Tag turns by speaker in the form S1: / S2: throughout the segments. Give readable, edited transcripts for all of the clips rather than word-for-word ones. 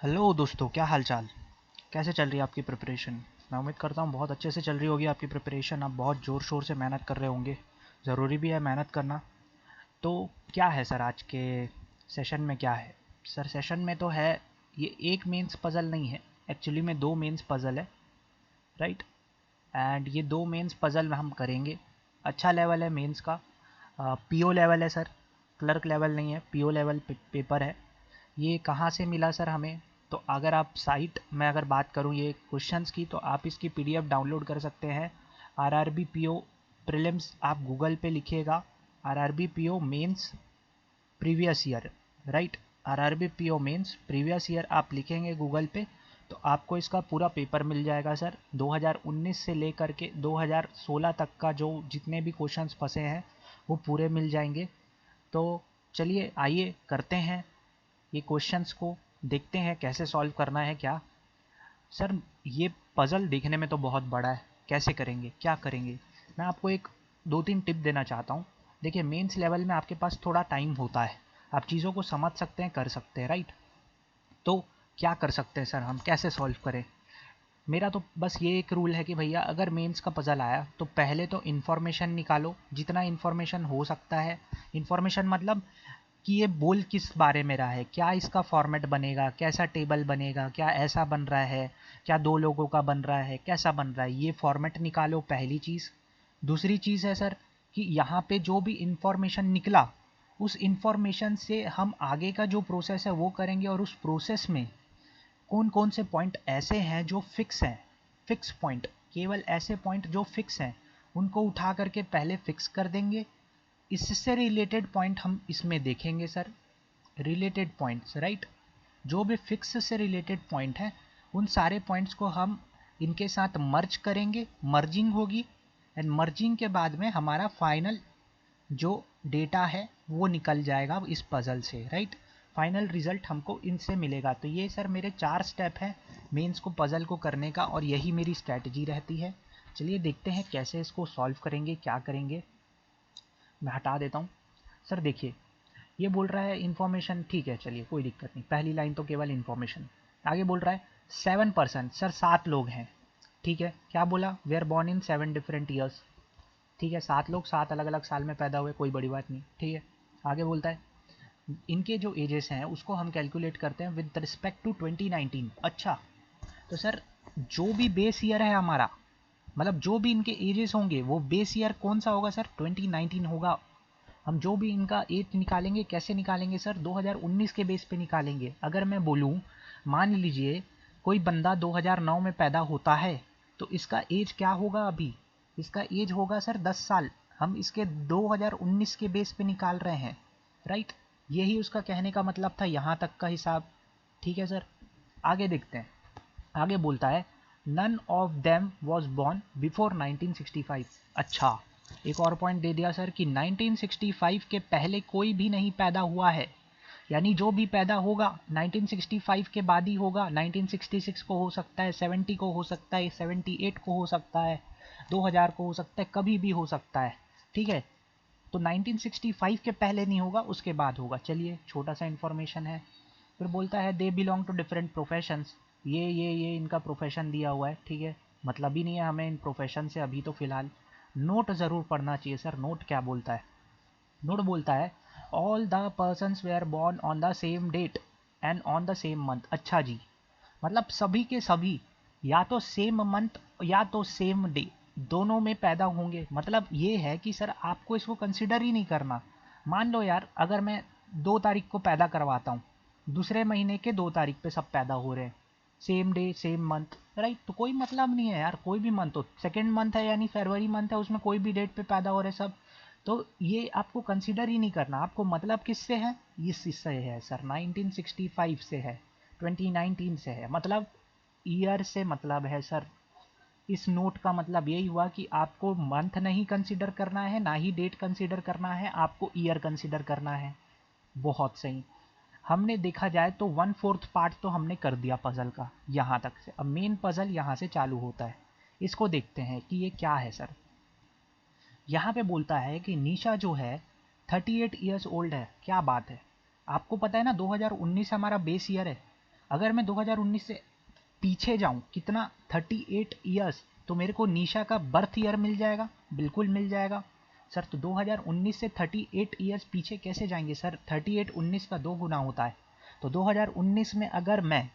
S1: Hello दोस्तों, क्या हाल चाल। कैसे चल रही है आपकी प्रिपरेशन। मैं उम्मीद करता हूँ बहुत अच्छे से चल रही होगी आपकी प्रिपरेशन। आप बहुत ज़ोर शोर से मेहनत कर रहे होंगे। ज़रूरी भी है मेहनत करना। तो क्या है सर आज के सेशन में, क्या है सर सेशन में तो है। ये एक मेंस पज़ल नहीं है, एक्चुअली में दो मेंस पज़ल है, राइट। एंड ये दो मेंस पज़ल हम करेंगे। अच्छा लेवल है मेंस का। पीओ लेवल है सर, क्लर्क लेवल नहीं है, पीओ लेवल पेपर है। ये कहाँ से मिला सर हमें। तो अगर आप साइट में अगर बात करूँ ये क्वेश्चंस की, तो आप इसकी पीडीएफ डाउनलोड कर सकते हैं। आरआरबी पीओ प्रीलिम्स आप गूगल पे लिखिएगा, RRB PO mains previous year, right. RRB PO mains previous year आप लिखेंगे गूगल पे, तो आपको इसका पूरा पेपर मिल जाएगा सर। 2019 से लेकर के 2016 तक का जो जितने भी क्वेश्चंस फंसे हैं वो पूरे मिल जाएंगे। तो चलिए आइए करते हैं ये क्वेश्चंस को, देखते हैं कैसे सॉल्व करना है। क्या सर ये पज़ल देखने में तो बहुत बड़ा है, कैसे करेंगे, क्या करेंगे। मैं आपको एक दो तीन टिप देना चाहता हूँ। देखिए मेंस लेवल में आपके पास थोड़ा टाइम होता है, आप चीज़ों को समझ सकते हैं, कर सकते हैं, राइट। तो क्या कर सकते हैं सर हम, कैसे सॉल्व करें। मेरा तो बस ये एक रूल है कि भैया अगर मेंस का पज़ल आया तो पहले तो इन्फॉर्मेशन निकालो, जितना इन्फॉर्मेशन हो सकता है। इन्फॉर्मेशन मतलब कि ये बोल किस बारे में रहा है, क्या इसका फॉर्मेट बनेगा, कैसा टेबल बनेगा, क्या ऐसा बन रहा है, क्या दो लोगों का बन रहा है, कैसा बन रहा है, ये फॉर्मेट निकालो, पहली चीज़। दूसरी चीज़ है सर कि यहाँ पे जो भी इंफॉर्मेशन निकला उस इंफॉर्मेशन से हम आगे का जो प्रोसेस है वो करेंगे, और उस प्रोसेस में कौन कौन से पॉइंट ऐसे हैं जो फिक्स हैं, फिक्स पॉइंट, केवल ऐसे पॉइंट जो फिक्स हैं उनको उठा करके पहले फिक्स कर देंगे। इससे रिलेटेड पॉइंट हम इसमें देखेंगे सर, रिलेटेड पॉइंट्स, राइट। जो भी फिक्स से रिलेटेड पॉइंट है उन सारे पॉइंट्स को हम इनके साथ मर्ज करेंगे, मर्जिंग होगी। एंड मर्जिंग के बाद में हमारा फाइनल जो डेटा है वो निकल जाएगा इस पज़ल से, राइट। फाइनल रिजल्ट हमको इनसे मिलेगा। तो ये सर मेरे 4 स्टेप हैं मेंस को पज़ल को करने का, और यही मेरी स्ट्रैटेजी रहती है। चलिए देखते हैं कैसे इसको सॉल्व करेंगे, क्या करेंगे। मैं हटा देता हूँ। सर देखिए ये बोल रहा है इन्फॉर्मेशन, ठीक है चलिए कोई दिक्कत नहीं, पहली लाइन तो केवल इन्फॉर्मेशन। आगे बोल रहा है 7%, सर 7 लोग हैं, ठीक है। क्या बोला, we are born in 7 different years, ठीक है। 7 लोग 7 अलग अलग साल में पैदा हुए, कोई बड़ी बात नहीं, ठीक है। आगे बोलता है इनके जो एजेस हैं उसको हम कैलकुलेट करते हैं विद रिस्पेक्ट टू 2019। अच्छा, तो सर जो भी बेस ईयर है हमारा, मतलब जो भी इनके एजेस होंगे वो बेस ईयर कौन सा होगा सर, 2019 होगा। हम जो भी इनका एज निकालेंगे कैसे निकालेंगे सर, 2019 के बेस पे निकालेंगे। अगर मैं बोलूँ, मान लीजिए कोई बंदा 2009 में पैदा होता है, तो इसका एज क्या होगा अभी, इसका एज होगा सर 10 साल। हम इसके 2019 के बेस पे निकाल रहे हैं, राइट। यही उसका कहने का मतलब था, यहाँ तक का हिसाब, ठीक है सर। आगे देखते हैं। आगे बोलता है none of them was born before 1965। अच्छा, एक और पॉइंट दे दिया सर कि 1965 के पहले कोई भी नहीं पैदा हुआ है। यानी जो भी पैदा होगा 1965 के बाद ही होगा। 1966 को हो सकता है, 70 को हो सकता है, 78 को हो सकता है, 2000 को हो सकता है, कभी भी हो सकता है, ठीक है। तो 1965 के पहले नहीं होगा, उसके बाद होगा। चलिए छोटा सा इन्फॉर्मेशन है। फिर बोलता है they belong to different professions. ये इनका प्रोफेशन दिया हुआ है, ठीक है। मतलब ही नहीं है हमें इन प्रोफेशन से अभी तो फिलहाल। नोट ज़रूर पढ़ना चाहिए सर। नोट क्या बोलता है, नोट बोलता है all the persons were born on the same date and on the same month. अच्छा जी, मतलब सभी के सभी या तो सेम मंथ या तो सेम डे, दोनों में पैदा होंगे। मतलब ये है कि सर आपको इसको कंसिडर ही नहीं करना। मान लो यार अगर मैं 2 तारीख को पैदा करवाता हूँ, दूसरे महीने के 2 तारीख पे सब पैदा हो रहे हैं, same day same month, right. तो कोई मतलब नहीं है यार, कोई भी मंथ हो, सेकेंड मंथ है यानी फरवरी मंथ है, उसमें कोई भी डेट पे पैदा हो रहे सब। तो ये आपको कंसिडर ही नहीं करना। आपको मतलब किससे है, इससे है सर, 1965 से है, 2019 से है, मतलब ईयर से मतलब है सर। इस नोट का मतलब यही हुआ कि आपको मंथ नहीं कंसिडर करना है, ना ही डेट कंसिडर करना है, आपको ईयर कंसिडर करना है। बहुत सही। हमने देखा जाए तो 1/4 पार्ट तो हमने कर दिया पजल का यहाँ तक से। अब मेन पजल यहाँ से चालू होता है। इसको देखते हैं कि ये क्या है सर। यहाँ पे बोलता है कि निशा जो है 38 ईयर्स ओल्ड है। क्या बात है, आपको पता है ना 2019 हमारा बेस ईयर है। अगर मैं 2019 से पीछे जाऊं कितना 38 ईयर्स, तो मेरे को निशा का बर्थ ईयर मिल जाएगा, बिल्कुल मिल जाएगा सर। तो 2019 से 38 ईयर्स पीछे कैसे जाएंगे सर? 38 19 का 2 गुना होता है। तो 2019 में अगर मैं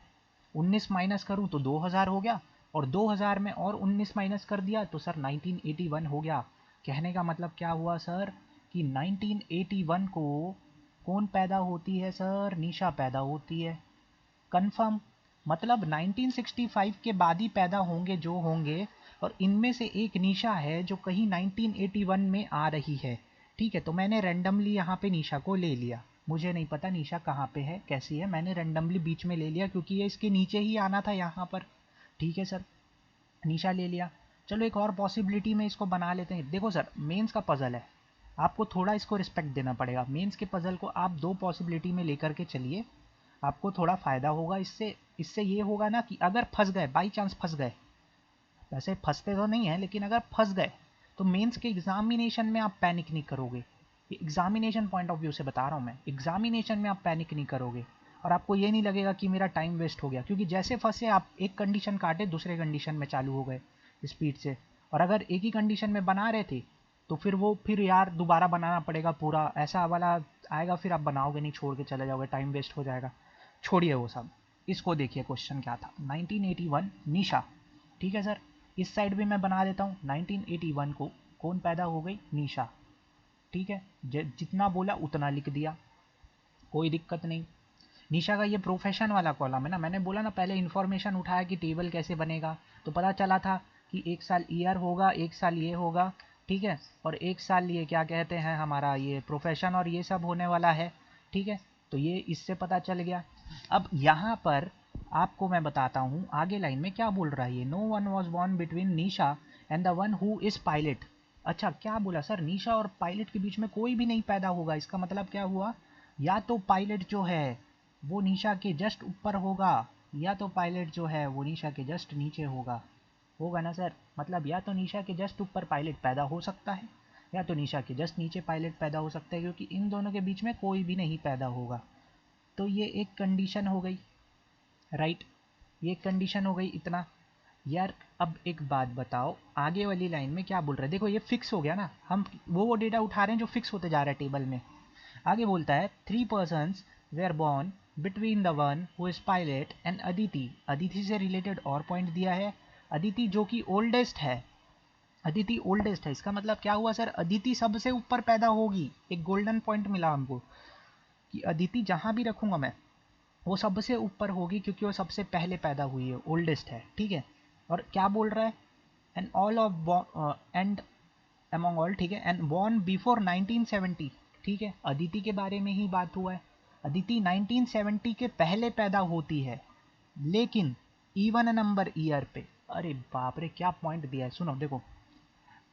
S1: 19 माइनस करूं तो 2000 हो गया, और 2000 में और 19 माइनस कर दिया तो सर 1981 हो गया। कहने का मतलब क्या हुआ सर कि 1981 को कौन पैदा होती है सर? निशा पैदा होती है। कंफर्म? मतलब 1965 के बाद ही पैदा होंगे जो होंगे, और इनमें से एक निशा है जो कहीं 1981 में आ रही है। ठीक है, तो मैंने रैंडमली यहाँ पे निशा को ले लिया। मुझे नहीं पता निशा कहाँ पे है, कैसी है, मैंने रैंडमली बीच में ले लिया क्योंकि ये इसके नीचे ही आना था यहाँ पर। ठीक है सर, निशा ले लिया। चलो एक और पॉसिबिलिटी में इसको बना लेते हैं। देखो सर, मेंस का पजल है, आपको थोड़ा इसको रिस्पेक्ट देना पड़ेगा। मेंस के पजल को आप 2 पॉसिबिलिटी में लेकर के चलिए, आपको थोड़ा फ़ायदा होगा इससे। इससे ये होगा ना कि अगर फंस गए, बाई चांस फंस गए, वैसे फंसते तो नहीं है लेकिन अगर फंस गए तो मेंस के एग्जामिनेशन में आप पैनिक नहीं करोगे। ये एग्जामिनेशन पॉइंट ऑफ व्यू से बता रहा हूँ मैं, एग्जामिनेशन में आप पैनिक नहीं करोगे और आपको ये नहीं लगेगा कि मेरा टाइम वेस्ट हो गया, क्योंकि जैसे फंसे आप एक कंडीशन काटे दूसरे कंडीशन में चालू हो गए स्पीड से। और अगर एक ही कंडीशन में बना रहे थे तो फिर यार दोबारा बनाना पड़ेगा पूरा, ऐसा वाला आएगा, फिर आप बनाओगे नहीं, छोड़ के चले जाओगे, टाइम वेस्ट हो जाएगा। छोड़िए वो सब, इसको देखिए क्वेश्चन क्या था। 1981 निशा, ठीक है सर। इस साइड भी मैं बना देता हूँ, 1981 को कौन पैदा हो गई? निशा। ठीक है, जितना बोला उतना लिख दिया, कोई दिक्कत नहीं। निशा का ये प्रोफेशन वाला कॉलम है ना, मैंने बोला ना पहले इन्फॉर्मेशन उठाया कि टेबल कैसे बनेगा, तो पता चला था कि एक साल ईयर होगा, एक साल ये होगा, ठीक है, और एक साल ये क्या कहते हैं हमारा ये प्रोफेशन और ये सब होने वाला है। ठीक है, तो ये इससे पता चल गया। अब यहाँ पर आपको मैं बताता हूँ आगे लाइन में क्या बोल रहा है ये। No one was born between Nisha and the one who is pilot. अच्छा, क्या बोला सर? निशा और पायलट के बीच में कोई भी नहीं पैदा होगा। इसका मतलब क्या हुआ? या तो पायलट जो है वो निशा के जस्ट ऊपर होगा, या तो पायलट जो है वो निशा के जस्ट नीचे होगा। होगा ना सर? मतलब या तो निशा के जस्ट ऊपर पायलट पैदा हो सकता है, या तो निशा के जस्ट नीचे पायलट पैदा हो सकता है, क्योंकि इन दोनों के बीच में कोई भी नहीं पैदा होगा। तो ये एक कंडीशन हो गई, राइट, ये कंडीशन हो गई। इतना यार। अब एक बात बताओ, आगे वाली लाइन में क्या बोल रहे हैं? देखो ये फिक्स हो गया ना, हम वो डेटा उठा रहे हैं जो फिक्स होते जा रहा है टेबल में। आगे बोलता है 3 persons were born between the one who is pilot and Aditi. Aditi से रिलेटेड और पॉइंट दिया है, अदिति जो कि ओल्डेस्ट है। अदिति ओल्डेस्ट है, इसका मतलब क्या हुआ सर? अदिति सबसे ऊपर पैदा होगी। एक गोल्डन पॉइंट मिला हमको कि अदिति जहां भी रखूंगा मैं वो सबसे ऊपर होगी, क्योंकि वो सबसे पहले पैदा हुई है, ओल्डेस्ट है। ठीक है, और क्या बोल रहा है? And all of and among all, ठीक है, एंड बॉर्न बिफोर 1970। ठीक है, अदिति के बारे में ही बात हुआ है। अदिति 1970 के पहले पैदा होती है, लेकिन इवन नंबर ईयर पे। अरे बाप रे, क्या पॉइंट दिया है, सुनो देखो।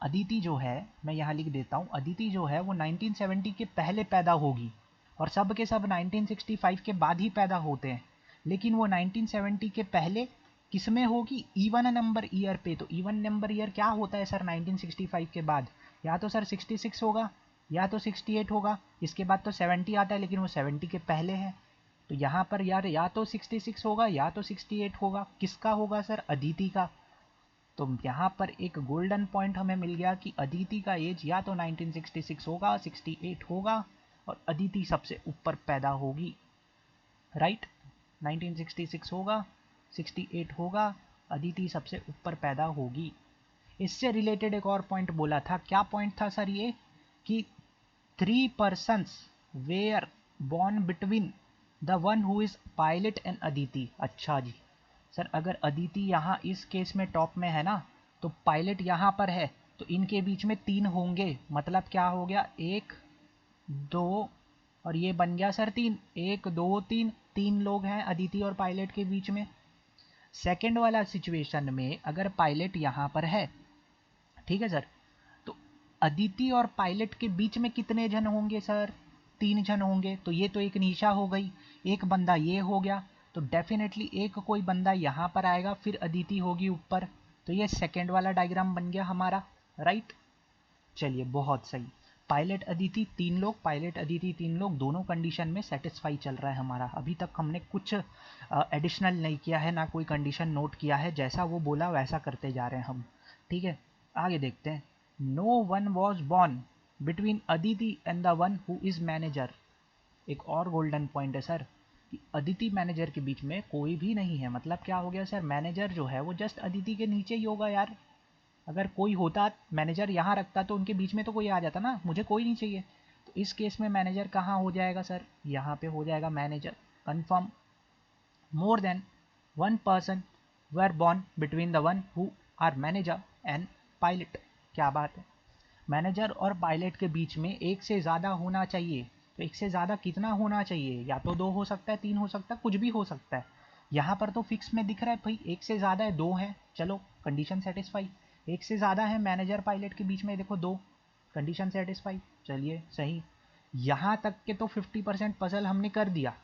S1: अदिति जो है, मैं यहाँ लिख देता हूँ, अदिति जो है वो 1970 के पहले पैदा होगी, और सब के सब 1965 के बाद ही पैदा होते हैं, लेकिन वो 1970 के पहले किस में होगी? इवन नंबर ईयर पे। तो इवन नंबर ईयर क्या होता है सर 1965 के बाद? या तो सर 66 होगा, या तो 68 होगा, इसके बाद तो 70 आता है, लेकिन वो 70 के पहले है। तो यहाँ पर यार या तो 66 होगा या तो 68 होगा। किसका होगा सर? अदिति का। तो यहाँ पर एक गोल्डन पॉइंट हमें मिल गया कि अदिति का एज या तो 1966 होगा, 68 होगा, और अदिति सबसे ऊपर पैदा होगी, राइट। 1966 होगा, 68 होगा, अदिति सबसे ऊपर पैदा होगी। इससे रिलेटेड एक और पॉइंट बोला था, क्या पॉइंट था सर ये? कि 3 persons were born between the one who is pilot and Aditi. अच्छा जी सर, अगर अदिति यहाँ इस केस में टॉप में है ना, तो पायलट यहाँ पर है, तो इनके बीच में 3 होंगे। मतलब क्या हो गया? 1 2 और ये बन गया सर 3। 1 2 3, 3 लोग हैं अदिति और पायलट के बीच में। सेकंड वाला सिचुएशन में अगर पायलट यहाँ पर है, ठीक है सर, तो अदिति और पायलट के बीच में कितने जन होंगे सर? 3 जन होंगे। तो ये तो एक निशा हो गई, एक बंदा ये हो गया, तो डेफिनेटली एक कोई बंदा यहाँ पर आएगा, फिर अदिति होगी ऊपर। तो ये सेकंड वाला डायग्राम बन गया हमारा, राइट। चलिए बहुत सही। पायलट अदिति 3 लोग, पायलट अदिति 3 लोग, दोनों कंडीशन में सेटिस्फाई चल रहा है हमारा। अभी तक हमने कुछ एडिशनल नहीं किया है, ना कोई कंडीशन नोट किया है, जैसा वो बोला वैसा करते जा रहे हैं हम। ठीक है, आगे देखते हैं। No one was born between Aditi and the one who is manager. एक और गोल्डन पॉइंट है सर कि अदिति मैनेजर के बीच में कोई भी नहीं है। मतलब क्या हो गया सर, मैनेजर जो है वो जस्ट अदिति के नीचे ही होगा यार। अगर कोई होता, मैनेजर यहाँ रखता तो उनके बीच में तो कोई आ जाता ना, मुझे कोई नहीं चाहिए। तो इस केस में मैनेजर कहाँ हो जाएगा सर, यहाँ पे हो जाएगा manager. Confirm. More than one person were born between the one who are manager and pilot. क्या बात है, मैनेजर और पायलट के बीच में एक से ज़्यादा होना चाहिए। तो एक से ज़्यादा कितना होना चाहिए, या तो 2 हो सकता है, 3 हो सकता है, कुछ भी हो सकता है। यहाँ पर तो फिक्स में दिख रहा है भाई, एक से ज़्यादा है, 2 है, चलो कंडीशन सेटिस्फाई। एक से ज़्यादा है मैनेजर पायलट के बीच में, देखो 2, कंडीशन सेटिस्फाई, चलिए सही। यहाँ तक के तो 50% पजल हमने कर दिया।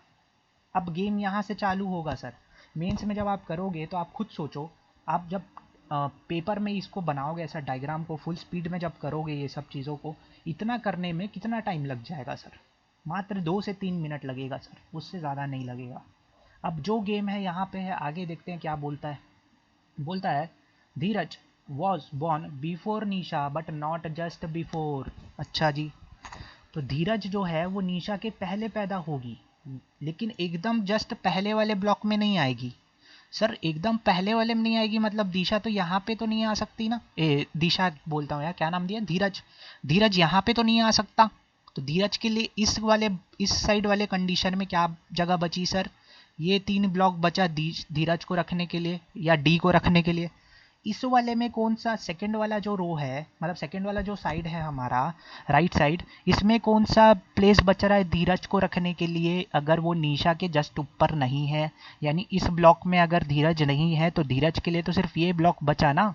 S1: अब गेम यहाँ से चालू होगा सर। मेंस में जब आप करोगे तो आप खुद सोचो, आप जब पेपर में इसको बनाओगे, ऐसा डायग्राम को फुल स्पीड में जब करोगे, ये सब चीज़ों को इतना करने में कितना टाइम लग जाएगा सर? मात्र 2 से 3 मिनट लगेगा सर, उससे ज़्यादा नहीं लगेगा। अब जो गेम है यहाँ पे है, आगे देखते हैं क्या बोलता है। बोलता है Dheeraj was born before Nisha but not just before. अच्छा जी, तो धीरज जो है वो निशा के पहले पैदा होगी, लेकिन एकदम जस्ट पहले वाले ब्लॉक में नहीं आएगी। सर एकदम पहले वाले में नहीं आएगी मतलब दिशा तो यहाँ पे तो नहीं आ सकती ना। दिशा बोलता हूँ यार, क्या नाम दिया, धीरज। धीरज यहाँ पे तो नहीं आ सकता। तो धीरज के लिए इस साइड वाले कंडीशन में क्या जगह बची सर? ये 3 ब्लॉक बचा धीरज को रखने के लिए या डी को रखने के लिए। इस वाले में कौन सा सेकंड वाला जो रो है, मतलब सेकंड वाला जो साइड है हमारा राइट साइड, इसमें कौन सा प्लेस बच रहा है धीरज को रखने के लिए? अगर वो निशा के जस्ट ऊपर नहीं है, यानी इस ब्लॉक में अगर धीरज नहीं है तो धीरज के लिए तो सिर्फ ये ब्लॉक बचा ना,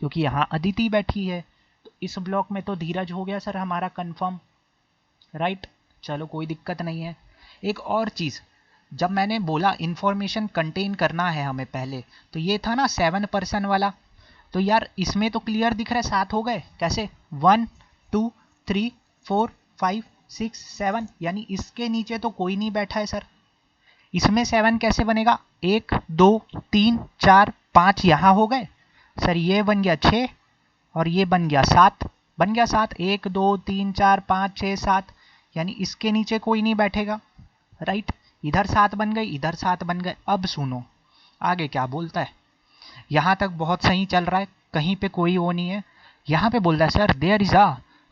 S1: क्योंकि यहाँ अदिति बैठी है। तो इस ब्लॉक में तो धीरज हो गया सर हमारा कंफर्म, राइट। चलो कोई दिक्कत नहीं है। एक और चीज़, जब मैंने बोला इन्फॉर्मेशन कंटेन करना है हमें पहले, तो ये था ना 7 पर्सन वाला। तो यार इसमें तो क्लियर दिख रहा है 7 हो गए, कैसे? 1 2 3 4 5 6 7, यानी इसके नीचे तो कोई नहीं बैठा है सर। इसमें 7 कैसे बनेगा? 1 2 3 4 5 यहाँ हो गए सर, ये बन गया 6 और ये बन गया 7, बन गया 7। 1 2 3 4 5 6 7, यानी इसके नीचे कोई नहीं बैठेगा, राइट। इधर 7 बन गए, इधर 7 बन गए। अब सुनो आगे क्या बोलता है। यहाँ तक बहुत सही चल रहा है, कहीं पे कोई वो नहीं है। यहाँ पे बोल रहा है sir there is a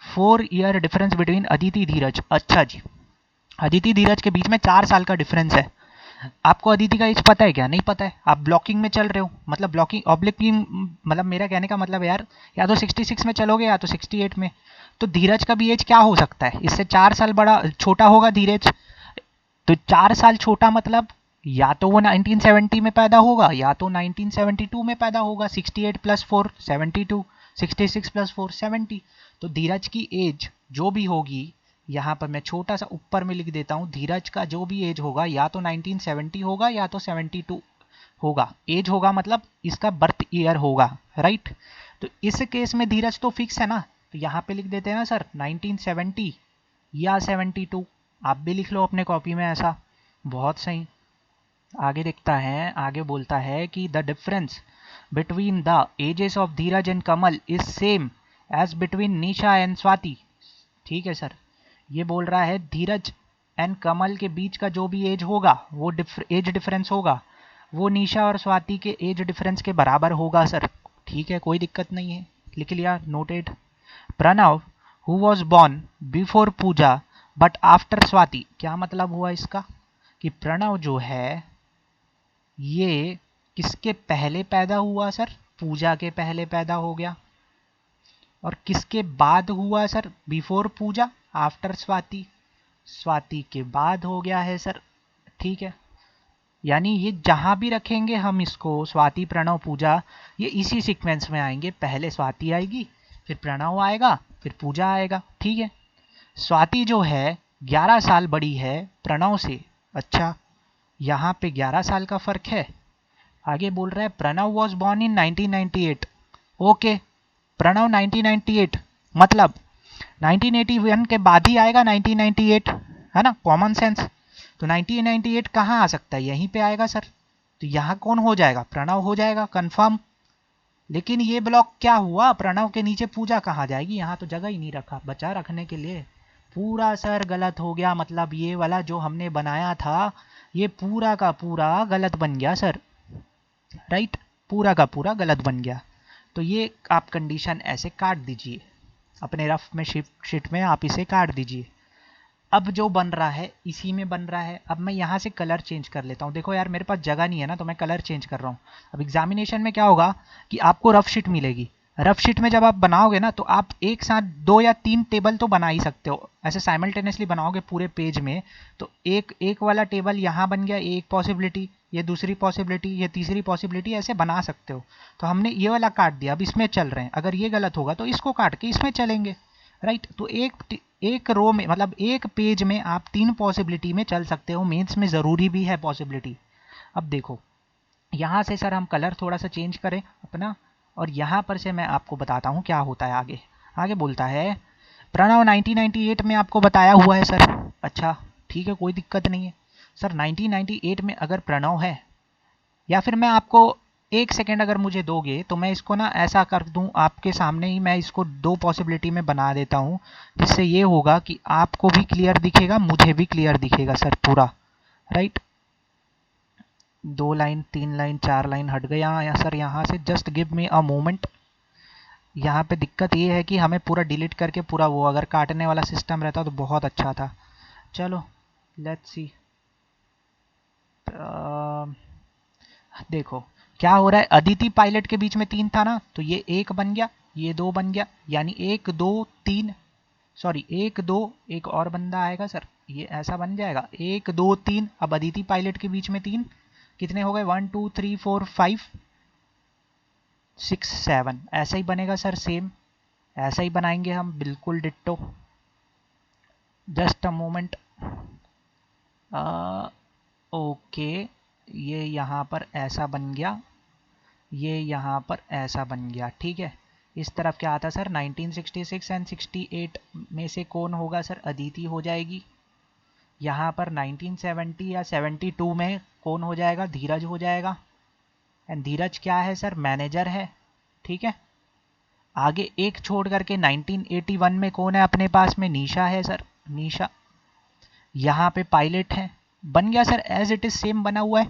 S1: 4 year difference between Aditi Dheeraj. अच्छा जी, अदिति धीरज के बीच में 4 साल का डिफरेंस है। आपको अदिति का एज पता है क्या? नहीं पता है। आप ब्लॉकिंग में चल रहे हो, मतलब ब्लॉकिंग ऑब्लिकिंग, मतलब मेरा कहने का मतलब यार, या तो 66 में चलोगे या तो 68 में। तो धीरज का भी एज क्या हो सकता है? इससे 4 साल बड़ा छोटा होगा धीरज। तो 4 साल छोटा मतलब या तो वो 1970 में पैदा होगा या तो 1972 में पैदा होगा। 68 प्लस 4 72, 66 प्लस 4 70। तो धीरज की एज जो भी होगी, यहाँ पर मैं छोटा सा ऊपर में लिख देता हूँ, धीरज का जो भी एज होगा या तो 1970 होगा या तो 72 होगा। एज होगा मतलब इसका बर्थ ईयर होगा, राइट। तो इस केस में धीरज तो फिक्स है ना, तो यहाँ पे लिख देते हैं ना सर 1970 या 72। आप भी लिख लो अपने कॉपी में ऐसा, बहुत सही। आगे देखता है, आगे बोलता है कि the difference between the ages of Dheeraj and Kamal is same age between Nisha and Swati. ठीक है सर, ये बोल रहा है धीरज एंड कमल के बीच का जो भी एज होगा, वो एज डिफरेंस होगा, वो निशा और स्वाति के एज डिफरेंस के बराबर होगा सर। ठीक है, कोई दिक्कत नहीं है, लिख लिया, noted. Pranav who was born before Pooja but after Swati. क्या मतलब हुआ इसका कि प्रणव जो है ये किसके पहले पैदा हुआ सर? पूजा के पहले पैदा हो गया। और किसके बाद हुआ सर? बिफोर पूजा, आफ्टर स्वाति। स्वाति के बाद हो गया है सर, ठीक है। यानी ये जहां भी रखेंगे हम इसको, स्वाति प्रणव पूजा, ये इसी सीक्वेंस में आएंगे। पहले स्वाति आएगी, फिर प्रणव आएगा, फिर पूजा आएगा, ठीक है। स्वाति जो है 11 साल बड़ी है प्रणव से। अच्छा, यहाँ पे 11 साल का फर्क है। आगे बोल रहा है Pranav was born in 1998। Okay, Pranav 1998 मतलब 1981 के बाद ही आएगा 1998, है ना, कॉमन सेंस। तो 1998 कहाँ आ सकता है, यहीं पे आएगा सर। तो यहाँ कौन हो जाएगा, प्रणव हो जाएगा कंफर्म। लेकिन ये ब्लॉक क्या हुआ, प्रणव के नीचे पूजा कहाँ जाएगी, यहाँ तो जगह ही नहीं रखा बचा रखने के लिए। पूरा सर गलत हो गया, मतलब ये वाला जो हमने बनाया था ये पूरा का पूरा गलत बन गया सर, राइट, पूरा का पूरा गलत बन गया। तो ये आप कंडीशन ऐसे काट दीजिए अपने रफ में, शीट में आप इसे काट दीजिए। अब जो बन रहा है इसी में बन रहा है। अब मैं यहाँ से कलर चेंज कर लेता हूँ। देखो यार मेरे पास जगह नहीं है ना, तो मैं कलर चेंज कर रहा हूँ। अब एग्जामिनेशन में क्या होगा कि आपको रफ शीट मिलेगी। रफ शीट में जब आप बनाओगे ना तो आप एक साथ 2 या 3 टेबल तो बना ही सकते हो। ऐसे साइमल्टेनियसली बनाओगे पूरे पेज में तो एक एक वाला टेबल यहाँ बन गया, एक पॉसिबिलिटी, ये दूसरी पॉसिबिलिटी, ये तीसरी पॉसिबिलिटी, ऐसे बना सकते हो। तो हमने ये वाला काट दिया, अब इसमें चल रहे हैं। अगर ये गलत होगा तो इसको काट के इसमें चलेंगे, राइट। तो एक रो में, मतलब एक पेज में आप 3 पॉसिबिलिटी में चल सकते हो। मेंस में ज़रूरी भी है पॉसिबिलिटी। अब देखो यहाँ से सर हम कलर थोड़ा सा चेंज करें अपना, और यहाँ पर से मैं आपको बताता हूँ क्या होता है आगे। आगे बोलता है प्रणव 1998 में आपको बताया हुआ है सर। अच्छा ठीक है, कोई दिक्कत नहीं है सर। 1998 में अगर प्रणव है, या फिर मैं आपको 1 सेकेंड अगर मुझे दोगे तो मैं इसको ना ऐसा कर दूं आपके सामने ही, मैं इसको 2 पॉसिबिलिटी में बना देता हूं, जिससे ये होगा कि आपको भी क्लियर दिखेगा, मुझे भी क्लियर दिखेगा सर पूरा, राइट। 2 लाइन, 3 लाइन, 4 लाइन हट गया या सर यहाँ से। Just give me a moment. यहाँ पे दिक्कत ये है कि हमें पूरा डिलीट करके पूरा वो अगर काटने वाला सिस्टम रहता तो बहुत अच्छा था। चलो लेट्स सी। देखो क्या हो रहा है, अदिति पायलट के बीच में 3 था ना, तो ये 1 बन गया, ये 2 बन गया, यानी 1 2 3, सॉरी 1 2, एक और बंदा आएगा सर, ये ऐसा बन जाएगा 1 2 3। अब अदिति पायलट के बीच में 3 कितने हो गए, 1 2 3 4 5 6 7, ऐसा ही बनेगा सर, सेम ऐसा ही बनाएंगे हम, बिल्कुल ditto. Just a moment. Okay, ये यहाँ पर ऐसा बन गया, ये यहाँ पर ऐसा बन गया, ठीक है। इस तरफ क्या आता सर, 1966 एंड 68 में से कौन होगा सर, अदिति हो जाएगी। यहाँ पर 1970 या 72 में कौन हो जाएगा, धीरज हो जाएगा। एंड धीरज क्या है सर, मैनेजर है, ठीक है। आगे एक छोड़ करके 1981 में कौन है अपने पास में, निशा है सर, निशा। यहाँ पे पायलट है, बन गया sir, as it is same बना हुआ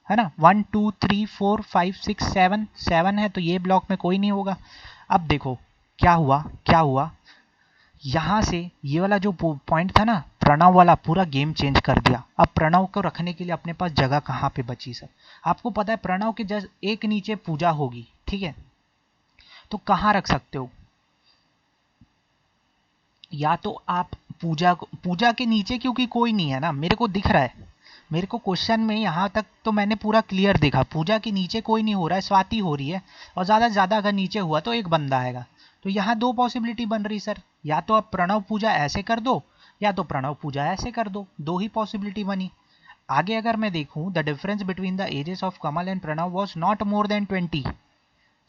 S1: है ना। 1 2 3 4 5 6 7, 7 है तो ये ब्लॉक में कोई नहीं होगा। अब देखो क्या हुआ, क्या हुआ, यहाँ से ये वाला जो पॉइंट था ना प्रणव वाला, पूरा गेम चेंज कर दिया। अब प्रणव को रखने के लिए अपने पास जगह कहाँ पे बची सर, आपको पता है प्रणव के जस्ट एक नीचे पूजा होगी, ठीक है। तो कहाँ रख सकते हो, या तो आप पूजा के नीचे, क्योंकि कोई नहीं है ना, मेरे को दिख रहा है, मेरे को क्वेश्चन में यहाँ तक तो मैंने पूरा क्लियर देखा, पूजा के नीचे कोई नहीं हो रहा है, स्वाति हो रही है, और ज़्यादा से ज़्यादा अगर नीचे हुआ तो एक बंदा आएगा। तो यहाँ 2 पॉसिबिलिटी बन रही सर, या तो आप प्रणव पूजा ऐसे कर दो, या तो प्रणव पूजा ऐसे कर दो, 2 ही पॉसिबिलिटी बनी। आगे अगर मैं देखूँ, the difference between the ages of Kamal and Pranav was not more than 20।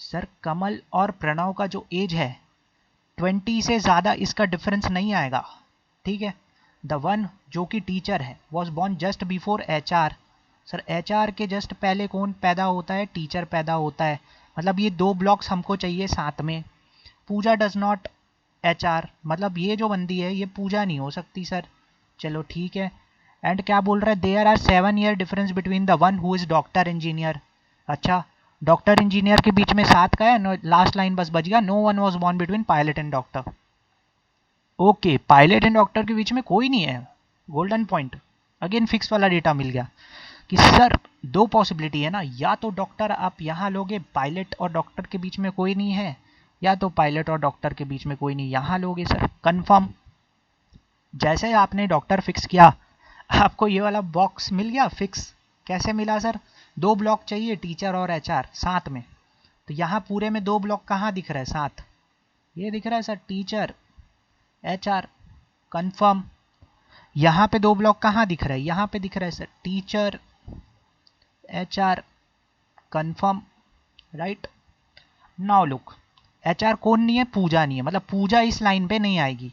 S1: Sir Kamal और प्रणव का जो एज है 20 से ज़्यादा इसका डिफरेंस नहीं आएगा, ठीक है। द वन जो कि टीचर है was born just before HR। Sir HR के जस्ट पहले कौन पैदा होता है, टीचर पैदा होता है। मतलब ये 2 ब्लॉक्स हमको चाहिए साथ में। पूजा डज नॉट HR, मतलब ये जो बंदी है ये पूजा नहीं हो सकती सर। चलो ठीक है। एंड क्या बोल रहा है, there are 7 year difference between the one who is doctor engineer. अच्छा, डॉक्टर इंजीनियर के बीच में 7 का है, लास्ट लाइन बस बच गया, no one was born between pilot and doctor. Okay, pilot and doctor के बीच में कोई नहीं है, गोल्डन पॉइंट। अगेन फिक्स वाला डेटा मिल गया कि सर 2 पॉसिबिलिटी है ना, या तो डॉक्टर आप यहाँ लोगे, पायलट और डॉक्टर के बीच में कोई नहीं है, या तो पायलट और डॉक्टर के बीच में कोई नहीं, यहाँ लोगे सर कंफर्म। जैसे आपने डॉक्टर फिक्स किया आपको ये वाला बॉक्स मिल गया फिक्स। कैसे मिला सर, 2 ब्लॉक चाहिए, टीचर और HR साथ में। तो यहाँ पूरे में 2 ब्लॉक कहाँ दिख रहा है साथ, ये दिख रहा है सर, टीचर HR कंफर्म। यहाँ पे 2 ब्लॉक कहाँ दिख रहा है, यहाँ पे दिख रहा है sir, teacher HR confirm, right. Now look, HR कौन नहीं है? पूजा नहीं है, मतलब पूजा इस लाइन पे नहीं आएगी।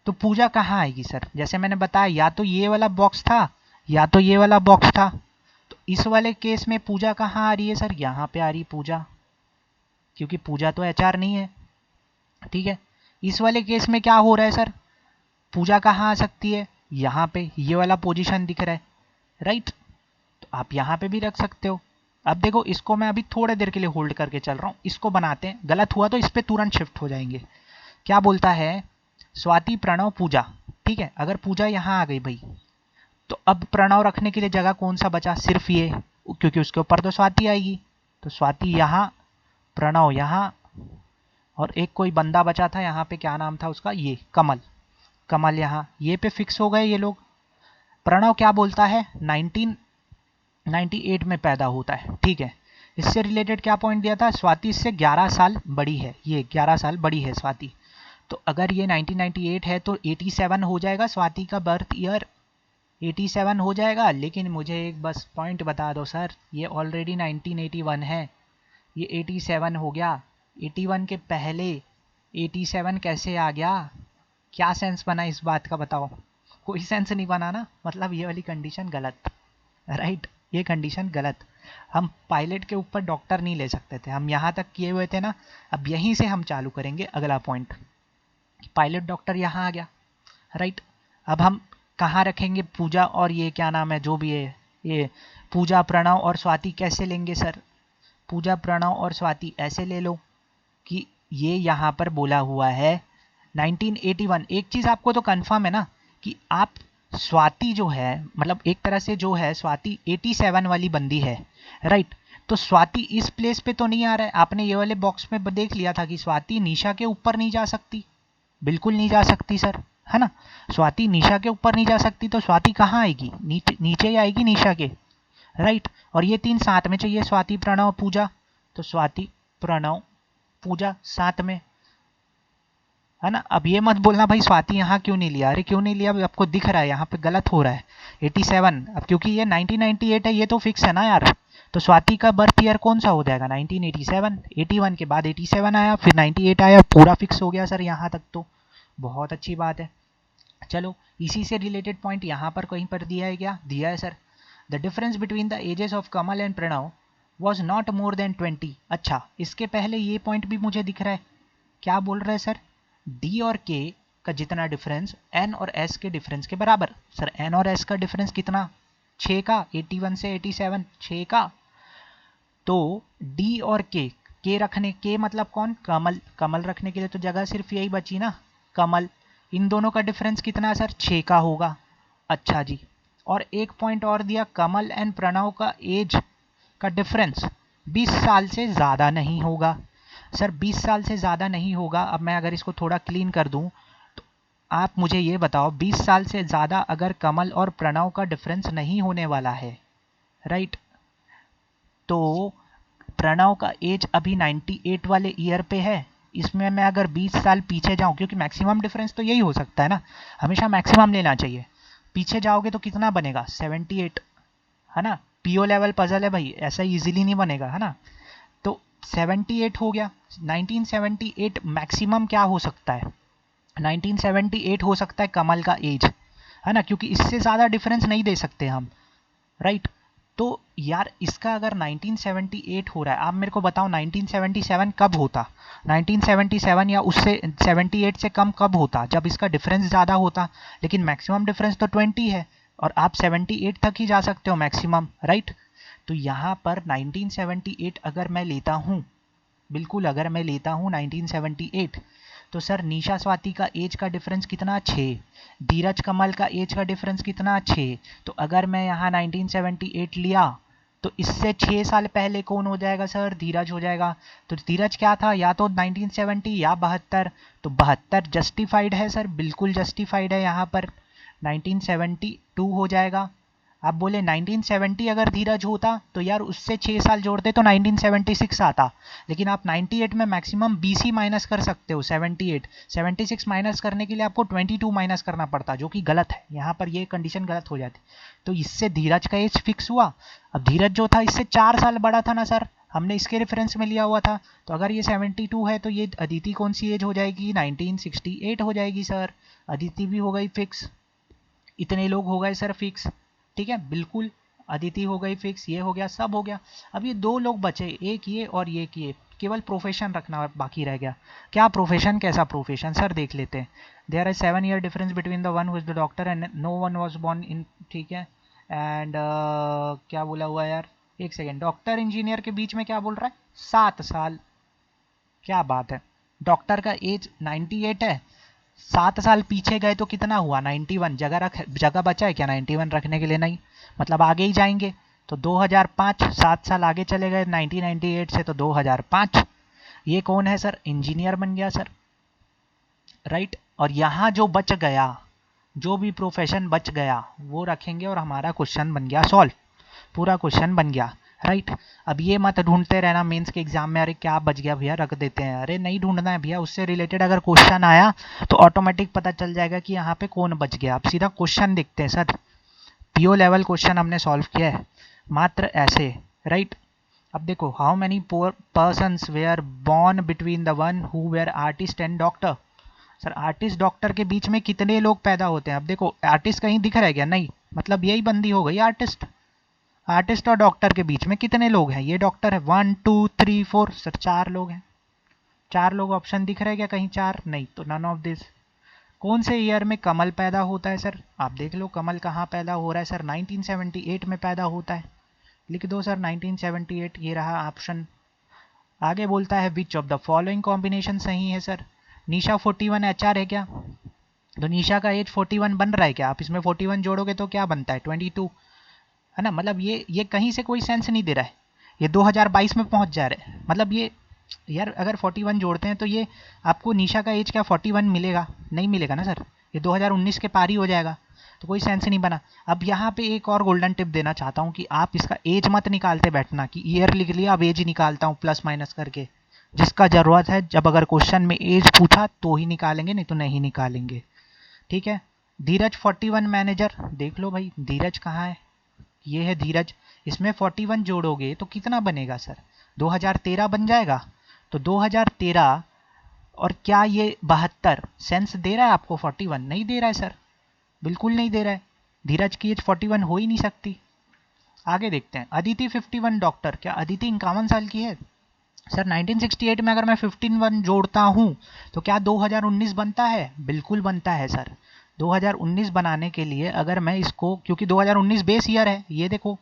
S1: तो पूजा कहाँ आएगी सर? जैसे मैंने बताया, या तो ये वाला बॉक्स था या तो ये वाला बॉक्स था। तो इस वाले केस में पूजा कहाँ आ रही है सर? यहाँ पे आ रही पूजा, क्योंकि पूजा तो HR नहीं है। ठीक है, इस वाले केस में क्या हो रहा है सर? पूजा कहाँ आ सकती है? यहाँ पे, ये वाला पोजीशन दिख रहा है, राइट? तो आप यहाँ पे भी रख सकते हो। अब देखो, इसको मैं अभी थोड़ी देर के लिए होल्ड करके चल रहा हूँ, इसको बनाते हैं, गलत हुआ तो इस पे तुरंत शिफ्ट हो जाएंगे। क्या बोलता है? स्वाति, प्रणव, पूजा। ठीक है, अगर पूजा यहाँ आ गई भाई, तो अब प्रणव रखने के लिए जगह कौन सा बचा? सिर्फ ये, क्योंकि उसके ऊपर तो स्वाति आएगी। तो स्वाति यहाँ, प्रणव यहाँ, और एक कोई बंदा बचा था यहाँ पे, क्या नाम था उसका? ये कमल। कमल यहाँ, ये पे फिक्स हो गए ये लोग। प्रणव क्या बोलता है? 1998 में पैदा होता है। ठीक है, इससे रिलेटेड क्या पॉइंट दिया था? स्वाति इससे 11 साल बड़ी है, ये 11 साल बड़ी है स्वाति। तो अगर ये 1998 है तो 87 हो जाएगा स्वाति का बर्थ ईयर, 87 हो जाएगा। लेकिन मुझे एक बस पॉइंट बता दो सर, ये ऑलरेडी 1981 है, ये 87 हो गया। 81 के पहले 87 कैसे आ गया? क्या सेंस बना इस बात का, बताओ? कोई सेंस नहीं बना ना, मतलब ये वाली कंडीशन गलत, राइट? ये कंडीशन गलत। हम पायलट के ऊपर डॉक्टर नहीं ले सकते थे, हम यहाँ तक किए हुए थे ना। अब यहीं से हम चालू करेंगे अगला पॉइंट। पायलट डॉक्टर यहाँ आ गया, राइट? अब हम कहाँ रखेंगे पूजा और ये क्या नाम है जो भी है, ये पूजा, प्रणव और स्वाति कैसे लेंगे सर? पूजा, प्रणव और स्वाति ऐसे ले लो कि ये यहाँ पर बोला हुआ है 1981। एक चीज़ आपको तो कंफर्म है ना कि आप स्वाति जो है, मतलब एक तरह से जो है स्वाति 87 वाली बंदी है, राइट? तो स्वाति इस प्लेस पे तो नहीं आ रहा है। आपने ये वाले बॉक्स में देख लिया था कि स्वाति निशा के ऊपर नहीं जा सकती, बिल्कुल नहीं जा सकती सर, है ना? स्वाति निशा के ऊपर नहीं जा सकती, तो स्वाति कहाँ आएगी? नीचे, नीचे ही आएगी निशा के, राइट? और ये तीन साथ में चाहिए, स्वाति, प्रणव, पूजा। तो स्वाति, प्रणव, पूजा साथ में, है ना? अब ये मत बोलना भाई स्वाति यहाँ क्यों नहीं लिया। अरे क्यों नहीं लिया? आपको दिख रहा है यहाँ पे गलत हो रहा है। 87, अब क्योंकि ये 1998 है, ये तो फिक्स है ना यार। तो स्वाति का बर्थ ईयर कौन सा हो जाएगा? 1987। 81 के बाद 87 आया, फिर 98 आया, पूरा फिक्स हो गया सर यहाँ तक। तो बहुत अच्छी बात है। चलो, इसी से रिलेटेड पॉइंट यहाँ पर कहीं पर दिया है क्या? दिया है sir. The difference between the ages of Kamal and Pranav was not more than 20। अच्छा, इसके पहले ये पॉइंट भी मुझे दिख रहा है। क्या बोल रहे हैं सर? डी और के का जितना डिफरेंस एन और एस के डिफरेंस के बराबर। सर एन और एस का डिफरेंस कितना? 6 का। 81 से 87, 6 का। तो डी और के रखने, के मतलब कौन? कमल। कमल रखने के लिए तो जगह सिर्फ यही बची ना, कमल। इन दोनों का डिफरेंस कितना सर? 6 का होगा। अच्छा जी, और एक पॉइंट और दिया, कमल एंड प्रणव का एज का डिफरेंस 20 साल से ज़्यादा नहीं होगा। सर 20 साल से ज़्यादा नहीं होगा। अब मैं अगर इसको थोड़ा क्लीन कर दूं तो आप मुझे ये बताओ, 20 साल से ज़्यादा अगर कमल और प्रणव का डिफरेंस नहीं होने वाला है, राइट, तो प्रणव का एज अभी 98 वाले ईयर पे है। इसमें मैं अगर 20 साल पीछे जाऊं, क्योंकि मैक्सिमम डिफरेंस तो यही हो सकता है ना, हमेशा मैक्सिमम लेना चाहिए। पीछे जाओगे तो कितना बनेगा? 78, है ना? पीओ लेवल पजल है भाई, ऐसा इजीली नहीं बनेगा, है ना? तो 78 हो गया। 1978 मैक्सिमम क्या हो सकता है? 1978 हो सकता है कमल का एज, है ना? क्योंकि इससे ज़्यादा डिफरेंस नहीं दे सकते हम, राइट? तो यार इसका अगर 1978 हो रहा है, आप मेरे को बताओ 1977 कब होता? 1977 या उससे 78 से कम कब होता? जब इसका डिफरेंस ज़्यादा होता। लेकिन मैक्सिमम डिफरेंस तो 20 है, और आप 78 तक ही जा सकते हो मैक्सिमम, राइट? तो यहाँ पर 1978 अगर मैं लेता हूँ, बिल्कुल अगर मैं लेता हूँ 1978, तो सर निशा स्वाति का एज का डिफरेंस कितना? 6। धीरज कमल का एज का डिफरेंस कितना? 6। तो अगर मैं यहाँ 1978 लिया तो इससे 6 साल पहले कौन हो जाएगा सर? धीरज हो जाएगा। तो धीरज क्या था? या तो 1970 या 72। तो 72 जस्टिफाइड है सर, बिल्कुल जस्टिफाइड है। यहाँ पर 1972 हो जाएगा। आप बोले 1970 अगर धीरज होता तो यार उससे 6 साल जोड़ते तो 1976 आता। लेकिन आप 98 में मैक्सिमम 20 ही माइनस कर सकते हो। 78, 76 माइनस करने के लिए आपको 22 माइनस करना पड़ता, जो कि गलत है। यहाँ पर ये कंडीशन गलत हो जाती। तो इससे धीरज का एज फिक्स हुआ। अब धीरज जो था इससे 4 साल बड़ा था ना सर, हमने इसके रेफरेंस में लिया हुआ था। तो अगर ये 72 है तो ये अदिति कौन सी एज हो जाएगी, 1968 हो जाएगी सर। अदिति भी हो गई फिक्स, इतने लोग हो गए सर फिक्स, ठीक है बिल्कुल। अदिति हो गई फिक्स, ये हो गया, सब हो गया। अब ये दो लोग बचे, एक ये और ये किए, केवल प्रोफेशन रखना बाकी रह गया। क्या प्रोफेशन, कैसा प्रोफेशन सर, देख लेते हैं। There is 7 year difference between the one who is the doctor and no one was born in, ठीक है। एंड क्या बोला हुआ यार, एक सेकेंड, डॉक्टर इंजीनियर के बीच में क्या बोल रहा है, 7 साल। क्या बात है, डॉक्टर का एज 98 है, 7 साल पीछे गए तो कितना हुआ, 91। जगह बचा है क्या 91 रखने के लिए, नहीं, मतलब आगे ही जाएंगे। तो 2005, 7 साल आगे चले गए 1998 से, तो 2005। ये कौन है सर, इंजीनियर बन गया सर, राइट। और यहाँ जो बच गया, जो भी प्रोफेशन बच गया वो रखेंगे और हमारा क्वेश्चन बन गया सॉल्व, पूरा क्वेश्चन बन गया, राइट। अब ये मत ढूंढते रहना मेंस के एग्जाम में, अरे क्या बच गया भैया रख देते हैं, अरे नहीं ढूंढना है भैया। उससे रिलेटेड अगर क्वेश्चन आया तो ऑटोमेटिक पता चल जाएगा कि यहाँ पे कौन बच गया। अब सीधा क्वेश्चन देखते हैं सर, पीओ लेवल क्वेश्चन हमने सॉल्व किया है मात्र ऐसे, राइट। अब देखो, how many persons were born between the one who were artist and doctor. Sir artist doctor के बीच में कितने लोग पैदा होते हैं। अब देखो, आर्टिस्ट कहीं दिख रहा है क्या, नहीं, मतलब यही बंदी हो गई आर्टिस्ट। आर्टिस्ट और डॉक्टर के बीच में कितने लोग हैं, ये डॉक्टर है, 1 2 3 4, सर 4 लोग हैं, 4 लोग। ऑप्शन दिख रहा है क्या कहीं 4, नहीं, तो नन ऑफ दिस। कौन से ईयर में कमल पैदा होता है सर, आप देख लो कमल कहाँ पैदा हो रहा है सर, 1978 में पैदा होता है, लिख दो सर 1978, ये रहा ऑप्शन। आगे बोलता है which of the following combination सही है सर। निशा 41 एचआर है क्या, तो निशा का एज 41 बन रहा है क्या, आप इसमें 41 जोड़ोगे तो क्या बनता है 22, है ना। मतलब ये कहीं से कोई सेंस नहीं दे रहा है, ये 2022 में पहुंच जा रहे हैं। मतलब ये यार अगर 41 जोड़ते हैं तो ये आपको निशा का एज क्या 41 मिलेगा, नहीं मिलेगा ना सर, ये 2019 के पार ही हो जाएगा, तो कोई सेंस नहीं बना। अब यहाँ पे एक और गोल्डन टिप देना चाहता हूँ कि आप इसका एज मत निकालते बैठना कि ईयर लिख लिया अब एज निकालता हूँ प्लस माइनस करके। जिसका ज़रूरत है, जब अगर क्वेश्चन में एज पूछा तो ही निकालेंगे, नहीं तो नहीं निकालेंगे, ठीक है। धीरज 41 मैनेजर, देख लो भाई धीरज कहाँ है, ये है धीरज। इसमें 41 जोड़ोगे तो कितना बनेगा सर, 2013 बन जाएगा। तो 2013 और क्या ये 72 सेंस दे रहा है आपको, 41 नहीं दे रहा है सर, बिल्कुल नहीं दे रहा है। धीरज की एज 41 हो ही नहीं सकती। आगे देखते हैं, अदिति 51 डॉक्टर, क्या अदिति 51 साल की है सर। 1968 में अगर मैं 51 जोड़ता हूँ तो क्या 2019 बनता है, बिल्कुल बनता है सर। 2019 बनाने के लिए अगर मैं इसको, क्योंकि 2019 बेस ईयर है, ये देखो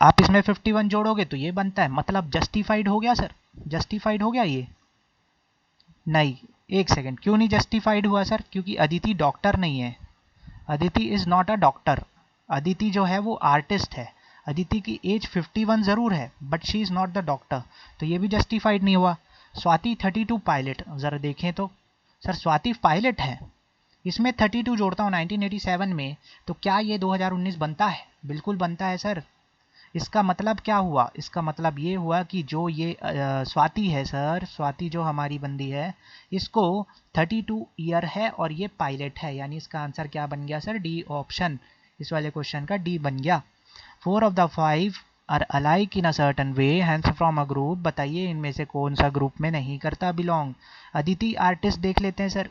S1: आप इसमें 51 जोड़ोगे तो ये बनता है, मतलब जस्टिफाइड हो गया सर, जस्टिफाइड हो गया ये, नहीं, एक सेकेंड, क्यों नहीं जस्टिफाइड हुआ सर, क्योंकि अदिति डॉक्टर नहीं है, Aditi is not a doctor. Aditi जो है वो आर्टिस्ट है, अदिति की एज 51 ज़रूर है but she is not the doctor, तो ये भी जस्टिफाइड नहीं हुआ। स्वाति 32 पायलट, ज़रा देखें तो सर स्वाति पायलट है, इसमें 32 जोड़ता हूँ 1987 में, तो क्या ये 2019 बनता है, बिल्कुल बनता है सर। इसका मतलब क्या हुआ, इसका मतलब ये हुआ कि जो ये स्वाति है सर, स्वाति जो हमारी बंदी है, इसको 32 ईयर है और ये पायलट है, यानी इसका आंसर क्या बन गया सर, डी ऑप्शन, इस वाले क्वेश्चन का डी बन गया। 4 of the 5 are alike in a certain way hence from a group, बताइए इनमें से कौन सा ग्रुप में नहीं करता बिलोंग। अदिति आर्टिस्ट देख लेते हैं सर,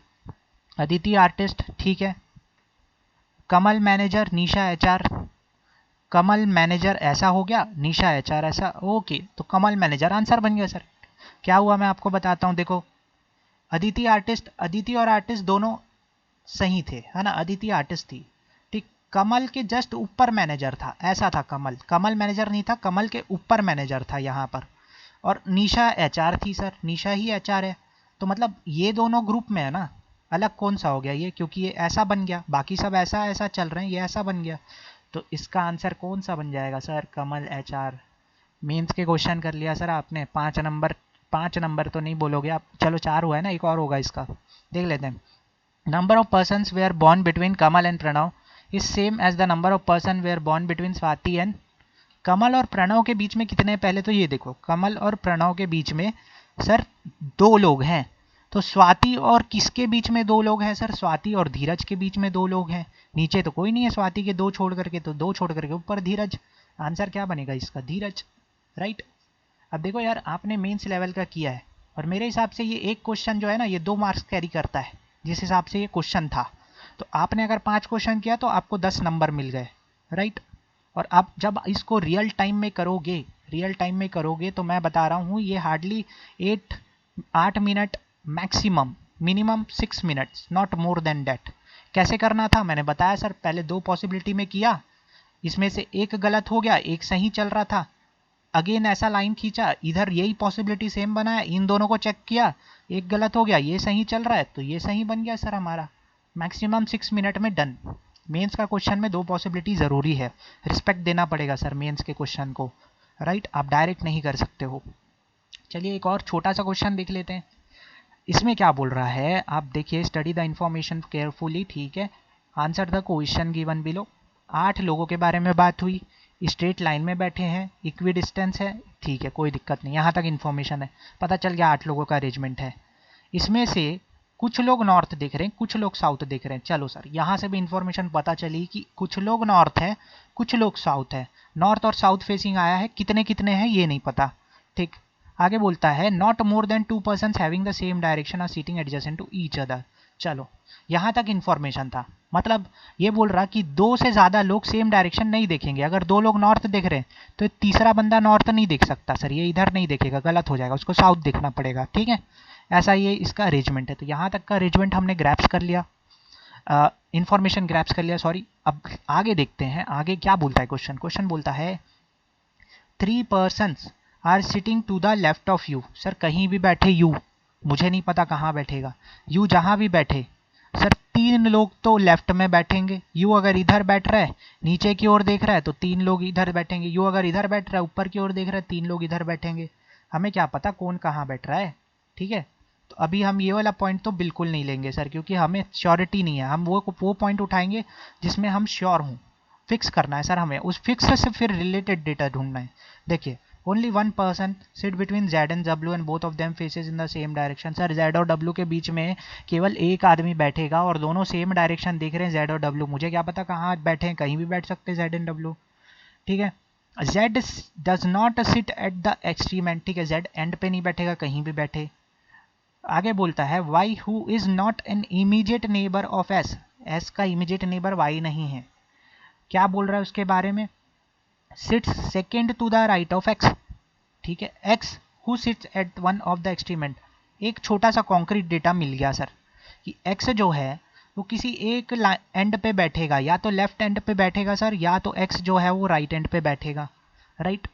S1: अदिति आर्टिस्ट ठीक है। कमल मैनेजर, निशा एचआर, कमल मैनेजर ऐसा हो गया, निशा एचआर ऐसा, ओके, तो कमल मैनेजर आंसर बन गया सर। क्या हुआ मैं आपको बताता हूँ, देखो अदिति आर्टिस्ट, अदिति और आर्टिस्ट दोनों सही थे, है ना, अदिति आर्टिस्ट थी, ठीक। कमल के जस्ट ऊपर मैनेजर था, ऐसा था कमल, कमल मैनेजर नहीं था, कमल के ऊपर मैनेजर था यहाँ पर। और निशा एचआर थी सर, निशा ही एचआर है, तो मतलब ये दोनों ग्रुप में है ना, अलग कौन सा हो गया ये, क्योंकि ये ऐसा बन गया, बाकी सब ऐसा ऐसा चल रहे हैं, ये ऐसा बन गया, तो इसका आंसर कौन सा बन जाएगा सर, कमल एचआर। मेंस के क्वेश्चन कर लिया सर आपने, 5 नंबर, 5 नंबर तो नहीं बोलोगे आप, चलो 4 हुआ है ना, एक और होगा इसका, देख लेते हैं। Number of persons were born between Kamal and Pranav is same as the number of person were born between Swati and, Kamal और प्रणव के बीच में कितने, पहले तो ये देखो कमल और प्रणव के बीच में सर 2 लोग हैं, तो स्वाति और किसके बीच में 2 लोग हैं सर, स्वाति और धीरज के बीच में 2 लोग हैं, नीचे तो कोई नहीं है स्वाति के 2 छोड़ करके, तो 2 छोड़ करके ऊपर धीरज, आंसर क्या बनेगा इसका, धीरज, राइट। अब देखो यार, आपने मेंस लेवल का किया है और मेरे हिसाब से ये एक क्वेश्चन जो है ना, ये 2 मार्क्स कैरी करता है जिस हिसाब से ये क्वेश्चन था। तो आपने अगर 5 क्वेश्चन किया तो आपको 10 नंबर मिल गए, राइट। और आप जब इसको रियल टाइम में करोगे तो मैं बता रहा हूँ ये hardly 8 minute maximum, minimum 6 minutes, not more then that. कैसे करना था मैंने बताया सर, पहले 2 पॉसिबिलिटी में किया, इसमें से एक गलत हो गया, एक सही चल रहा था। अगेन ऐसा लाइन खींचा, इधर यही पॉसिबिलिटी सेम बनाया, इन दोनों को चेक किया, एक गलत हो गया, ये सही चल रहा है तो ये सही बन गया सर हमारा। मैक्सिमम 6 मिनट में डन। मेंस का क्वेश्चन में 2 पॉसिबिलिटी ज़रूरी है, रिस्पेक्ट देना पड़ेगा सर मेंस के क्वेश्चन को, राइट। आप डायरेक्ट नहीं कर सकते हो। चलिए एक और छोटा सा क्वेश्चन देख लेते हैं। इसमें क्या बोल रहा है आप देखिए, स्टडी द इंफॉर्मेशन केयरफुली, ठीक है, answer the question given below. 8 लोगों के बारे में बात हुई, स्ट्रेट लाइन में बैठे हैं, इक्वी डिस्टेंस है, ठीक है, कोई दिक्कत नहीं, यहाँ तक इन्फॉर्मेशन है, पता चल गया 8 लोगों का अरेंजमेंट है। इसमें से कुछ लोग नॉर्थ देख रहे हैं, कुछ लोग साउथ देख रहे हैं। चलो सर, यहाँ से भी इन्फॉर्मेशन पता चली कि कुछ लोग नॉर्थ है, कुछ लोग साउथ है। नॉर्थ और साउथ फेसिंग आया है, कितने कितने हैं ये नहीं पता, ठीक। आगे बोलता है not more than 2 persons having the same direction are sitting adjacent to each other. चलो यहाँ तक इन्फॉर्मेशन था, मतलब ये बोल रहा कि 2 से ज़्यादा लोग सेम डायरेक्शन नहीं देखेंगे। अगर 2 लोग नॉर्थ देख रहे हैं तो तीसरा बंदा नॉर्थ नहीं देख सकता सर, ये इधर नहीं देखेगा, गलत हो जाएगा, उसको साउथ देखना पड़ेगा, ठीक है। ऐसा ये इसका अरेंजमेंट है। तो यहाँ तक का अरेंजमेंट हमने ग्रैप्स कर लिया, इन्फॉर्मेशन ग्रैप्स कर लिया, सॉरी। अब आगे देखते हैं, आगे क्या बोलता है क्वेश्चन। क्वेश्चन बोलता है 3 persons are sitting to the left of U. Sir कहीं भी बैठे यू, मुझे नहीं पता कहाँ बैठेगा, यू जहाँ भी बैठे सर 3 लोग तो लेफ्ट में बैठेंगे। यू अगर इधर बैठ रहा है, नीचे की ओर देख रहा है तो 3 लोग इधर बैठेंगे। यू अगर इधर बैठ रहा है, ऊपर की ओर देख रहा है, 3 लोग इधर बैठेंगे। हमें क्या पता कौन कहाँ बैठ रहा है, ठीक है। तो अभी हम ये वाला पॉइंट तो बिल्कुल नहीं लेंगे सर, क्योंकि हमें श्योरिटी नहीं है। हम वो पॉइंट उठाएंगे जिसमें हम श्योर हों। फिक्स करना है सर हमें, उस फिक्स से फिर रिलेटेड डेटा ढूंढना है। देखिए only 1 person sit between Z and W and both of them faces in the same direction. Sir Z और डब्ल्यू के बीच में केवल एक आदमी बैठेगा और दोनों सेम डायरेक्शन देख रहे हैं, जेड और डब्ल्यू। मुझे क्या पता कहाँ बैठे हैं, कहीं भी बैठ सकते हैं जेड एंड डब्ल्यू, ठीक है। Z does not sit at the extreme and, ठीक है, जेड एंड पे नहीं बैठेगा, कहीं भी बैठे। आगे बोलता है Y who is not an immediate neighbour of S. S का इमीडिएट नेबर वाई नहीं है। क्या बोल रहा है उसके बारे में, sits second to the right of X, ठीक है। X who sits at one of the extreme end. एक छोटा सा कॉन्क्रीट डेटा मिल गया सर कि एक्स जो है वो किसी एक एंड पे बैठेगा, या तो लेफ्ट एंड पे बैठेगा सर, या तो एक्स जो है वो राइट एंड पे बैठेगा, राइट।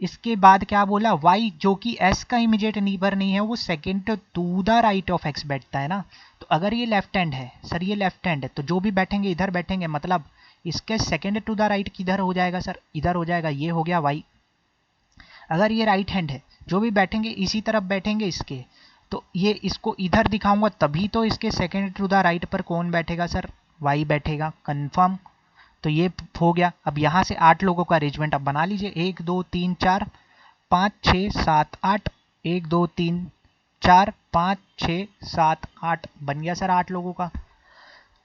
S1: इसके बाद क्या बोला, वाई जो कि एस का इमीडिएट नेबर नहीं है, वो second to the right of X बैठता है ना। तो अगर ये लेफ्ट हैंड है सर, ये लेफ्ट हैंड है, तो जो भी बैठेंगे इधर बैठेंगे, मतलब इसके सेकेंड टू द राइट किधर हो जाएगा सर, इधर हो जाएगा, ये हो गया वाई। अगर ये राइट हैंड है, जो भी बैठेंगे इसी तरफ बैठेंगे इसके, तो ये इसको इधर दिखाऊंगा तभी तो इसके सेकेंड टू द राइट पर कौन बैठेगा सर, वाई बैठेगा, कंफर्म। तो ये हो गया। अब यहाँ से 8 लोगों का अरेंजमेंट अब बना लीजिए, 1 2 3 4 5 6 7 8, 1 2 3 4 5 6 7 8 बन गया सर 8 लोगों का।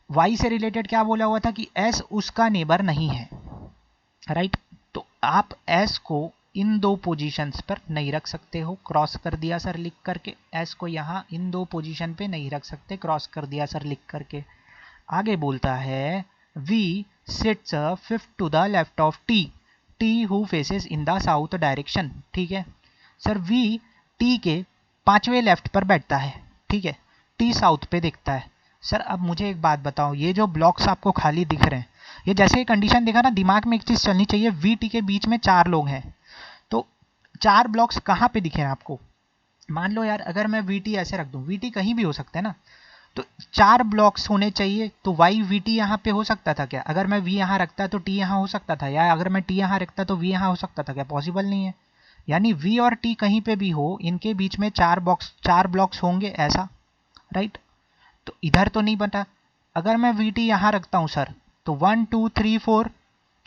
S1: वाई से रिलेटेड क्या बोला हुआ था कि एस उसका नेबर नहीं है, राइट। तो आप एस को इन 2 पोजीशंस पर नहीं रख सकते हो, क्रॉस कर दिया सर लिख करके। एस को यहाँ इन 2 पोजीशन पे नहीं रख सकते, क्रॉस कर दिया सर लिख करके। आगे बोलता है V sits fifth to the left of T, T who faces in the south direction, ठीक है। सर वी टी के 5वें लेफ्ट पर बैठता है, ठीक है, टी साउथ पे दिखता है। सर अब मुझे एक बात बताओ, ये जो ब्लॉक्स आपको खाली दिख रहे हैं, ये जैसे ही कंडीशन देखा ना, दिमाग में एक चीज़ चलनी चाहिए, वी टी के बीच में 4 लोग हैं, तो 4 ब्लॉक्स कहाँ पे दिखे हैं आपको। मान लो यार अगर मैं वी टी ऐसे रख दूँ, वी टी कहीं भी हो सकता है ना, तो 4 ब्लॉक्स होने चाहिए। तो वाई वी टी यहाँ पे हो सकता था क्या, अगर मैं वी यहाँ रखता तो टी यहाँ हो सकता था, या अगर मैं टी यहाँ रखता तो वी यहाँ हो सकता था क्या, पॉसिबल नहीं है। यानी वी और टी कहीं पे भी हो, इनके बीच में 4 ब्लॉक्स होंगे ऐसा, राइट। तो इधर तो नहीं बता। अगर मैं वी टी यहाँ रखता हूँ सर, तो 1 2 3 4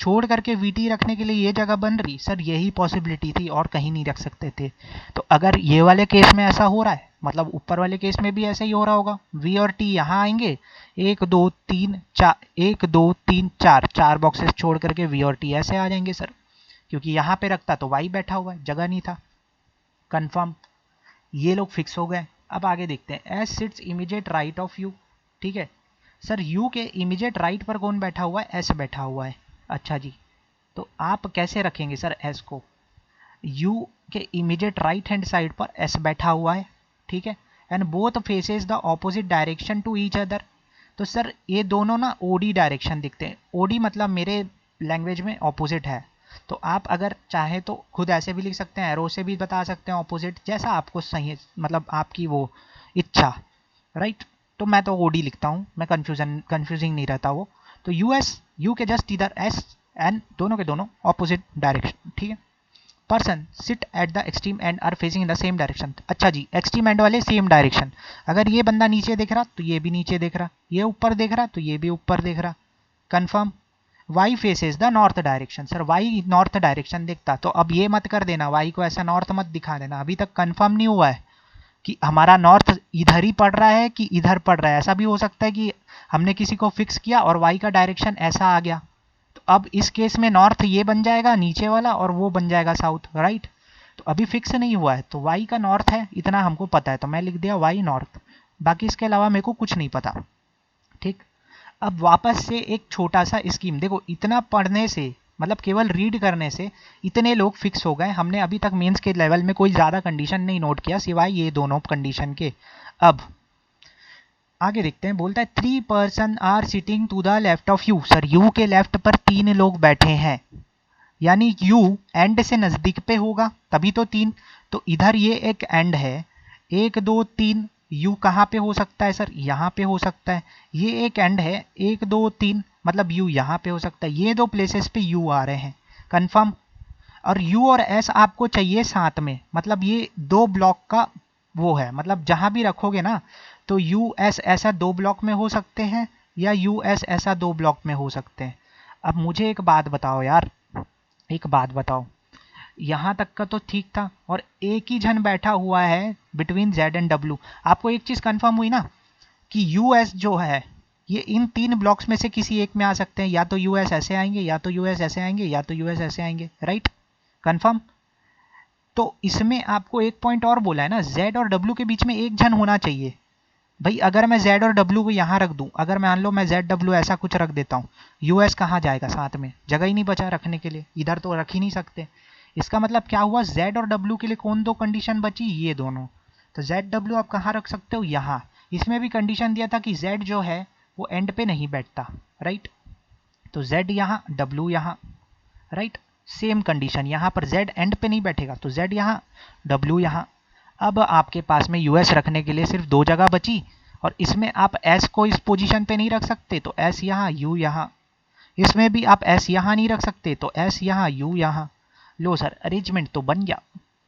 S1: छोड़ करके वी टी रखने के लिए ये जगह बन रही सर, यही पॉसिबिलिटी थी और कहीं नहीं रख सकते थे। तो अगर ये वाले केस में ऐसा हो रहा है, मतलब ऊपर वाले केस में भी ऐसा ही हो रहा होगा। वी और टी यहाँ आएंगे, 1 2 3 4, 1 2 3 4, 4 बॉक्सेस छोड़ करके वी और टी ऐसे आ जाएंगे सर, क्योंकि यहाँ पे रखता तो वाई बैठा हुआ है, जगह नहीं था। कंफर्म, ये लोग फिक्स हो गए। अब आगे देखते हैं, S sits immediate right of you. ठीक है सर, यू के इमीडिएट राइट पर कौन बैठा हुआ है? एस बैठा हुआ है। अच्छा जी, तो आप कैसे रखेंगे सर एस को? यू के इमीडिएट राइट हैंड साइड पर एस बैठा हुआ है, ठीक है, and both faces the opposite direction to each other. तो सर ये दोनों ना ओडी डायरेक्शन दिखते हैं। ओडी मतलब मेरे लैंग्वेज में ऑपोजिट है, तो आप अगर चाहे तो खुद ऐसे भी लिख सकते हैं, एरो से भी बता सकते हैं ऑपोजिट, जैसा आपको सही है, मतलब आपकी वो इच्छा, राइट। तो मैं तो ओडी लिखता हूँ, मैं कंफ्यूजिंग नहीं रहता वो। तो यूएस, यू के जस्ट इधर एस एंड दोनों के दोनों ऑपोजिट डायरेक्शन, ठीक है। Person sit at the extreme end are facing in the same direction. अच्छा जी, एक्सट्रीम एंड वाले सेम डायरेक्शन। अगर ये बंदा नीचे देख रहा तो ये भी नीचे देख रहा, ये ऊपर देख रहा तो ये भी ऊपर देख रहा। Confirm. Y faces the north direction. Sir Y north direction देखता, तो अब ये मत कर देना, वाई को ऐसा नॉर्थ मत दिखा देना, अभी तक कंफर्म नहीं हुआ है कि हमारा नॉर्थ इधर ही पड़ रहा है कि इधर पड़ रहा है। ऐसा भी हो सकता है कि हमने किसी को फिक्स किया और वाई का डायरेक्शन ऐसा आ गया, तो अब इस केस में नॉर्थ ये बन जाएगा नीचे वाला और वो बन जाएगा साउथ, राइट। तो अभी फिक्स नहीं हुआ है, तो वाई का नॉर्थ है इतना हमको पता है, तो मैं लिख दिया वाई नॉर्थ, बाकी इसके अलावा मेरे को कुछ नहीं पता, ठीक। अब वापस से एक छोटा सा स्कीम देखो, इतना पढ़ने से मतलब केवल रीड करने से इतने लोग फिक्स हो गए। हमने अभी तक मेंस के लेवल में कोई ज़्यादा कंडीशन नहीं नोट किया सिवाय ये दोनों कंडीशन के। अब आगे देखते हैं, बोलता है 3 person are sitting to the left of U. Sir U के लेफ्ट पर 3 लोग बैठे हैं, यानी यू एंड से नज़दीक पे होगा तभी तो 3। तो इधर ये एक एंड है, 1 2 3। यू कहाँ पे हो सकता है सर? यहाँ पे हो सकता है। ये एक एंड है, 1 2 3, मतलब यू यहाँ पे हो सकता है। ये दो प्लेसेस पे यू आ रहे हैं, कंफर्म। और यू और एस आपको चाहिए साथ में, मतलब ये 2 ब्लॉक का वो है, मतलब जहाँ भी रखोगे ना, तो यू एस ऐसा 2 ब्लॉक में हो सकते हैं या यू एस ऐसा 2 ब्लॉक में हो सकते हैं। अब मुझे एक बात बताओ यार, एक बात बताओ, यहाँ तक का तो ठीक था और एक ही जन बैठा हुआ है बिटवीन जेड एंड डब्ल्यू। आपको एक चीज़ कंफर्म हुई ना कि यू एस जो है ये इन 3 ब्लॉक्स में से किसी एक में आ सकते हैं, या तो यू एस ऐसे आएंगे, या तो यू एस ऐसे आएंगे, या तो यू एस ऐसे आएंगे, राइट, कंफर्म। तो इसमें आपको एक पॉइंट और बोला है ना, जेड और डब्ल्यू के बीच में एक जन होना चाहिए। भाई अगर मैं जेड और डब्ल्यू को यहाँ रख दूँ, अगर मान लो मैं जेड डब्ल्यू ऐसा कुछ रख देता हूँ, यूएस कहाँ जाएगा साथ में? जगह ही नहीं बचा रखने के लिए, इधर तो रख ही नहीं सकते। इसका मतलब क्या हुआ, जेड और डब्ल्यू के लिए कौन 2 कंडीशन बची? ये दोनों। तो जेड डब्ल्यू आप कहाँ रख सकते हो? यहाँ। इसमें भी कंडीशन दिया था कि जेड जो है वो एंड पे नहीं बैठता, राइट। तो जेड यहाँ, डब्ल्यू यहाँ, राइट। सेम कंडीशन यहाँ पर, जेड एंड पे नहीं बैठेगा तो जेड यहाँ, डब्ल्यू यहाँ। अब आपके पास में यूएस रखने के लिए सिर्फ 2 जगह बची, और इसमें आप एस को इस पोजीशन पे नहीं रख सकते तो एस यहाँ, यू यहाँ। इसमें भी आप एस यहाँ नहीं रख सकते तो एस यहाँ, यू यहाँ। लो सर, अरेंजमेंट तो बन गया,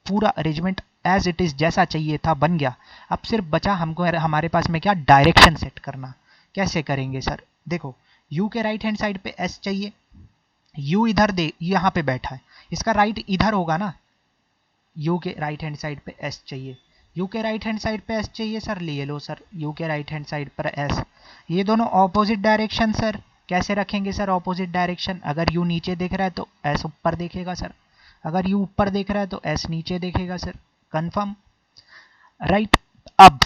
S1: पूरा अरेंजमेंट एज इट इज़ जैसा चाहिए था बन गया। अब सिर्फ बचा हमको हमारे पास में क्या, डायरेक्शन सेट करना। कैसे करेंगे सर? देखो, यू के राइट हैंड साइड पे एस चाहिए, यू इधर दे यहाँ पे बैठा है, इसका राइट इधर होगा ना, यू के राइट हैंड साइड पे एस चाहिए, यू के राइट हैंड साइड पे एस चाहिए सर, लिए लो सर, यू के राइट हैंड साइड पर एस। ये दोनों ऑपोजिट डायरेक्शन सर, कैसे रखेंगे सर ऑपोजिट डायरेक्शन? अगर यू नीचे देख रहा है तो एस ऊपर देखेगा सर, अगर यू ऊपर देख रहा है तो एस नीचे देखेगा सर, कंफर्म, राइट। अब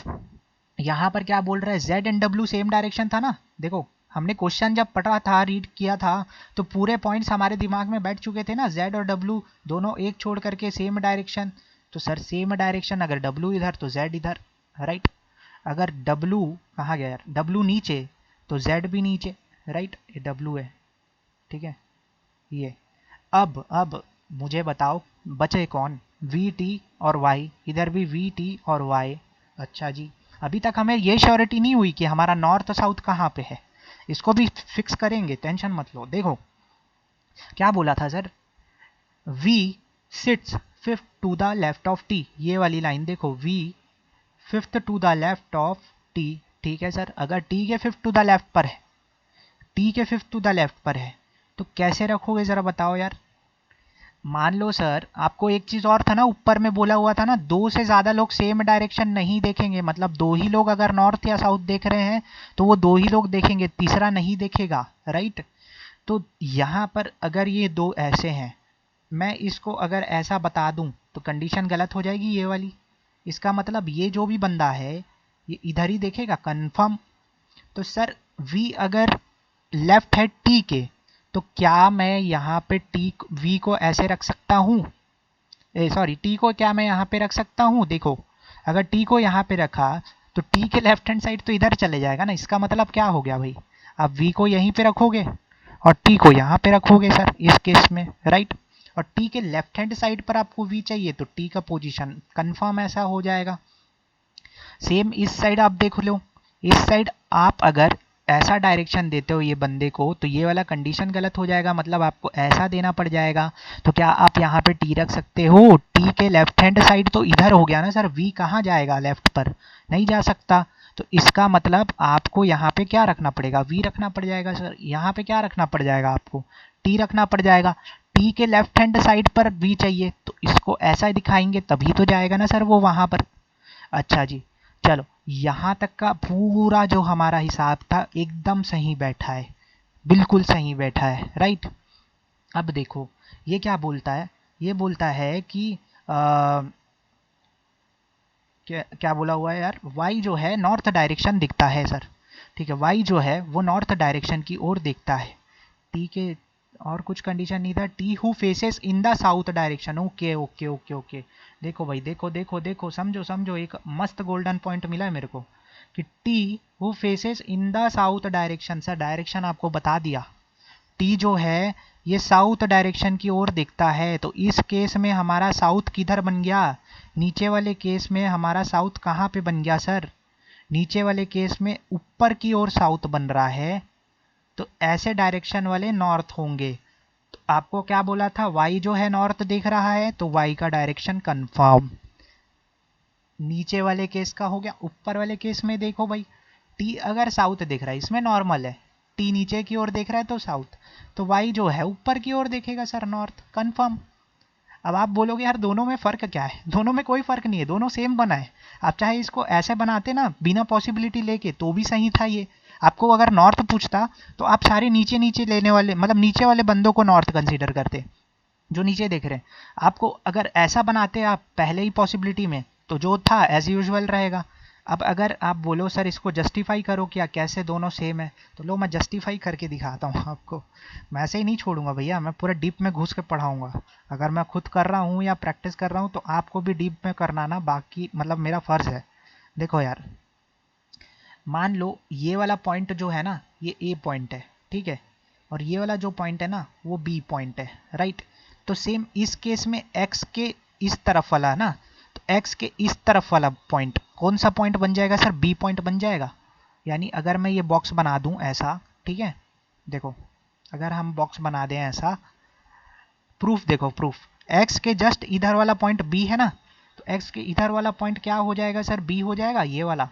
S1: यहाँ पर क्या बोल रहा है, Z and W same direction था ना। देखो हमने क्वेश्चन जब पढ़ा था, रीड किया था, तो पूरे पॉइंट्स हमारे दिमाग में बैठ चुके थे ना, जेड और डब्ल्यू दोनों एक छोड़ करके सेम डायरेक्शन। तो सर सेम डायरेक्शन, अगर डब्ल्यू इधर तो जेड इधर, राइट। अगर डब्ल्यू कहाँ गया यार, डब्ल्यू नीचे तो जेड भी नीचे, राइट। ये डब्ल्यू है, ठीक है ये। अब मुझे बताओ बचे कौन, वी टी और वाई, इधर भी वी टी और वाई। अच्छा जी, अभी तक हमें ये श्योरिटी नहीं हुई कि हमारा नॉर्थ साउथ कहाँ पे है, इसको भी फिक्स करेंगे, टेंशन मत लो। देखो क्या बोला था sir, V sits fifth to the left of T, ये वाली लाइन देखो, V fifth to the left of T, ठीक है सर। अगर टी के फिफ्थ टू द लेफ्ट पर है, टी के फिफ्थ टू द लेफ्ट पर है, तो कैसे रखोगे ज़रा बताओ यार। मान लो सर, आपको एक चीज़ और था ना, ऊपर में बोला हुआ था ना, 2 से ज़्यादा लोग सेम डायरेक्शन नहीं देखेंगे, मतलब 2 ही लोग अगर नॉर्थ या साउथ देख रहे हैं तो वो 2 ही लोग देखेंगे, तीसरा नहीं देखेगा, राइट। तो यहाँ पर अगर ये 2 ऐसे हैं, मैं इसको अगर ऐसा बता दूं तो कंडीशन गलत हो जाएगी ये वाली। इसका मतलब ये जो भी बंदा है ये इधर ही देखेगा कंफर्म। तो सर v अगर लेफ्ट है t के, तो क्या मैं यहाँ पे v को ऐसे रख सकता हूँ, सॉरी t को क्या मैं यहाँ पे रख सकता हूँ? देखो अगर t को यहाँ पे रखा तो t के लेफ्ट हैंड साइड तो इधर चले जाएगा ना। इसका मतलब क्या हो गया भाई, आप v को यहीं पे रखोगे और t को यहाँ पे रखोगे सर इस केस में, राइट। और t के लेफ्ट हैंड साइड पर आपको v चाहिए तो t का पोजीशन कंफर्म ऐसा हो जाएगा। सेम इस साइड आप देख लो, इस साइड आप अगर ऐसा डायरेक्शन देते हो ये बंदे को तो ये वाला कंडीशन गलत हो जाएगा, मतलब आपको ऐसा देना पड़ जाएगा। तो क्या आप यहाँ पे टी रख सकते हो? टी के लेफ्ट हैंड साइड तो इधर हो गया ना सर, वी कहाँ जाएगा, लेफ्ट पर नहीं जा सकता। तो इसका मतलब आपको यहाँ पे क्या रखना पड़ेगा, वी रखना पड़ जाएगा सर। यहाँ पे क्या रखना पड़ जाएगा आपको, टी रखना पड़ जाएगा। टी के लेफ्ट हैंड साइड पर वी चाहिए तो इसको ऐसा दिखाएंगे तभी तो जाएगा ना सर वो वहाँ पर। अच्छा जी, चलो यहाँ तक का पूरा जो हमारा हिसाब था एकदम सही बैठा है, बिल्कुल सही बैठा है, राइट। अब देखो ये क्या बोलता है, ये बोलता है कि क्या बोला हुआ है यार, y जो है नॉर्थ डायरेक्शन दिखता है सर, ठीक है। y जो है वो नॉर्थ डायरेक्शन की ओर दिखता है, ठीक है। और कुछ कंडीशन नहीं था। T who faces in the south direction, okay okay okay okay. देखो भाई, देखो देखो देखो, समझो समझो, एक मस्त गोल्डन पॉइंट मिला है मेरे को कि T who faces in the south direction. Sir direction आपको बता दिया, टी जो है ये साउथ डायरेक्शन की ओर दिखता है। तो इस केस में हमारा साउथ किधर बन गया, नीचे वाले केस में हमारा साउथ कहाँ पे बन गया सर, नीचे वाले केस में ऊपर की ओर साउथ बन रहा है। तो ऐसे डायरेक्शन वाले नॉर्थ होंगे। तो आपको क्या बोला था, y जो है नॉर्थ दिख रहा है तो y का डायरेक्शन कंफर्म। नीचे वाले केस का हो गया। ऊपर वाले केस में देखो भाई, t अगर साउथ दिख रहा है, इसमें नॉर्मल है, t नीचे की ओर देख रहा है तो साउथ, तो y जो है ऊपर की ओर देखेगा सर, नॉर्थ, कंफर्म। अब आप बोलोगे यार दोनों में फ़र्क क्या है, दोनों में कोई फ़र्क नहीं है, दोनों सेम बना है। आप चाहे इसको ऐसे बनाते ना बिना पॉसिबिलिटी लेके तो भी सही था ये। आपको अगर नॉर्थ पूछता तो आप सारे नीचे नीचे लेने वाले, मतलब नीचे वाले बंदों को नॉर्थ कंसीडर करते जो नीचे देख रहे हैं। आपको अगर ऐसा बनाते आप पहले ही पॉसिबिलिटी में तो जो था एज यूजुअल रहेगा। अब अगर आप बोलो सर इसको जस्टिफाई करो क्या, कैसे दोनों सेम है, तो लो मैं जस्टिफाई करके दिखाता हूँ आपको। मैं ऐसे ही नहीं छोड़ूंगा भैया, मैं पूरा डीप में घुस के पढ़ाऊंगा। अगर मैं खुद कर रहा हूँ या प्रैक्टिस कर रहा हूँ तो आपको भी डीप में करना ना, बाकी मतलब मेरा फ़र्ज़ है। देखो यार, मान लो ये वाला पॉइंट जो है ना ये ए पॉइंट है, ठीक है, और ये वाला जो पॉइंट है ना वो बी पॉइंट है, राइट। तो सेम इस केस में एक्स के इस तरफ वाला ना, तो एक्स के इस तरफ वाला पॉइंट कौन सा पॉइंट बन जाएगा सर, बी पॉइंट बन जाएगा। यानी अगर मैं ये बॉक्स बना दूं ऐसा, ठीक है, देखो अगर हम बॉक्स बना दें ऐसा, प्रूफ देखो, प्रूफ एक्स के जस्ट इधर वाला पॉइंट बी है ना, तो एक्स के इधर वाला पॉइंट क्या हो जाएगा सर, बी हो जाएगा, ये वाला,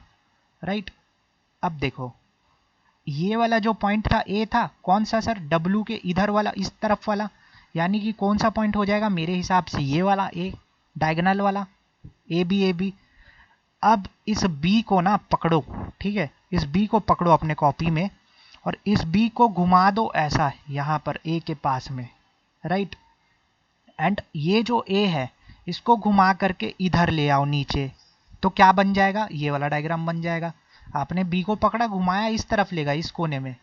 S1: राइट। अब देखो ये वाला जो पॉइंट था ए था, कौन सा सर, डब्ल्यू के इधर वाला, इस तरफ वाला, यानी कि कौन सा पॉइंट हो जाएगा मेरे हिसाब से, ये वाला ए, डायगोनल वाला, ए बी ए बी। अब इस बी को ना पकड़ो, ठीक है, इस बी को पकड़ो अपने कॉपी में और इस बी को घुमा दो ऐसा यहाँ पर ए के पास में, राइट। एंड ये जो ए है इसको घुमा करके इधर ले आओ नीचे, तो क्या बन जाएगा, ये वाला डायग्राम बन जाएगा। आपने बी को पकड़ा, घुमाया, इस तरफ ले गया इस कोने में,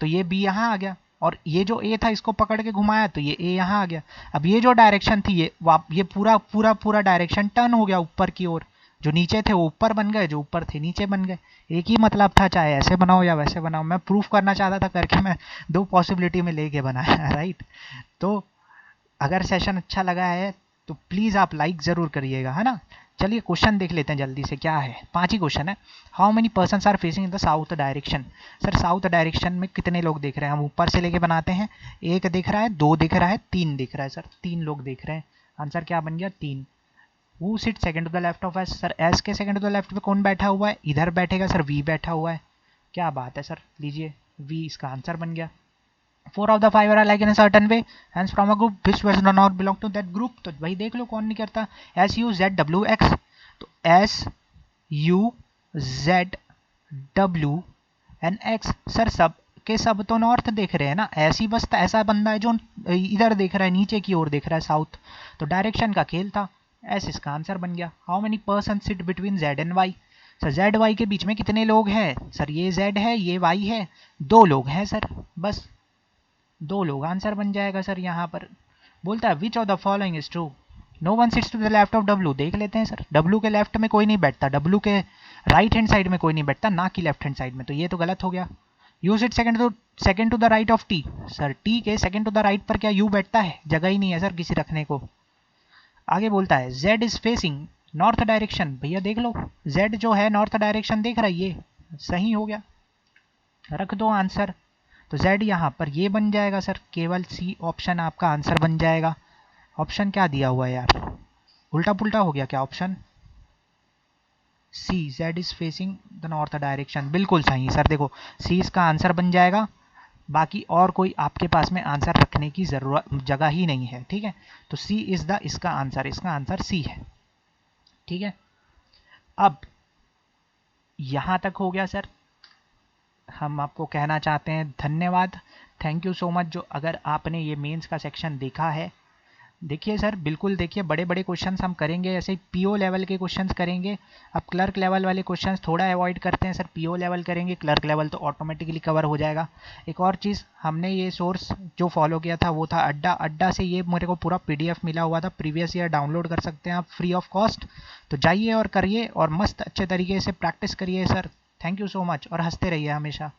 S1: तो ये बी यहाँ आ गया। और ये जो ए था इसको पकड़ के घुमाया तो ये ए यहाँ आ गया। अब ये जो डायरेक्शन थी ये पूरा पूरा पूरा डायरेक्शन टर्न हो गया ऊपर की ओर। जो नीचे थे वो ऊपर बन गए, जो ऊपर थे नीचे बन गए। एक ही मतलब था, चाहे ऐसे बनाओ या वैसे बनाओ। मैं प्रूफ करना चाहता था करके मैं दो पॉसिबिलिटी में लेके बनाया, राइट। तो अगर सेशन अच्छा लगा है तो प्लीज़ आप लाइक ज़रूर करिएगा, है ना। चलिए क्वेश्चन देख लेते हैं जल्दी से, क्या है, 5 ही क्वेश्चन है। How many persons are facing in the south direction. Sir south direction में कितने लोग देख रहे हैं, हम ऊपर से लेके बनाते हैं। 1 दिख रहा है, 2 दिख रहा है, 3 दिख रहा है सर, 3 लोग देख रहे हैं। आंसर क्या बन गया, 3। Who sit second to the left of S. Sir S के सेकंड टू द लेफ्ट पे कौन बैठा हुआ है, इधर बैठेगा सर, वी बैठा हुआ है। क्या बात है सर, लीजिए वी इसका आंसर बन गया। 4 of the 5 are alike in a certain way, hence from a group which does not belong to that group। तो भाई देख लो कौन नहीं करता, S U Z W X, तो S U Z W and X. Sir सब के सब तो नॉर्थ देख रहे हैं ना, ऐसी बस ऐसा बंदा है जो इधर देख रहा है, नीचे की ओर देख रहा है, साउथ। तो डायरेक्शन का खेल था, एस इसका आंसर बन गया। How many person sit between Z and Y, sir Z Y के बीच में कितने लोग हैं सर, ये जेड है ये वाई है, 2 लोग हैं सर, बस 2 लोग, आंसर बन जाएगा सर। यहाँ पर बोलता है which of the following is true, no one sits to the left of W, देख लेते हैं सर, डब्लू के लेफ्ट में कोई नहीं बैठता, डब्लू के राइट हैंड साइड में कोई नहीं बैठता, ना कि लेफ्ट हैंड साइड में, तो ये तो गलत हो गया। U sit second to the right of T, sir T के सेकंड टू द राइट पर क्या यू बैठता है, जगह ही नहीं है सर किसी रखने को। आगे बोलता है Z is facing north direction, भैया देख लो जेड जो है नॉर्थ डायरेक्शन देख रहा है, ये सही हो गया, रख दो आंसर। तो जेड यहाँ पर ये बन जाएगा सर, केवल सी ऑप्शन आपका आंसर बन जाएगा। ऑप्शन क्या दिया हुआ है यार, उल्टा पुल्टा हो गया क्या option, C Z is facing the north direction, बिल्कुल सही सर, देखो सी इसका आंसर बन जाएगा, बाकी और कोई आपके पास में आंसर रखने की जरूरत जगह ही नहीं है, ठीक है। तो सी इज द इसका आंसर सी है, ठीक है। अब यहां तक हो गया सर, हम आपको कहना चाहते हैं धन्यवाद, थैंक यू सो मच, जो अगर आपने ये मेंस का सेक्शन देखा है। देखिए सर बिल्कुल देखिए, बड़े बड़े क्वेश्चंस हम करेंगे, ऐसे पीओ लेवल के क्वेश्चंस करेंगे। अब क्लर्क लेवल वाले क्वेश्चंस थोड़ा अवॉइड करते हैं सर, पीओ लेवल करेंगे, क्लर्क लेवल तो ऑटोमेटिकली कवर हो जाएगा। एक और चीज़, हमने ये सोर्स जो फॉलो किया था वो था अड्डा, अड्डा से ये मेरे को पूरा पीडीएफ मिला हुआ था, प्रीवियस ईयर डाउनलोड कर सकते हैं आप फ्री ऑफ कॉस्ट। तो जाइए और करिए और मस्त अच्छे तरीके से प्रैक्टिस करिए sir. Thank you so much और हंसते रहिए हमेशा।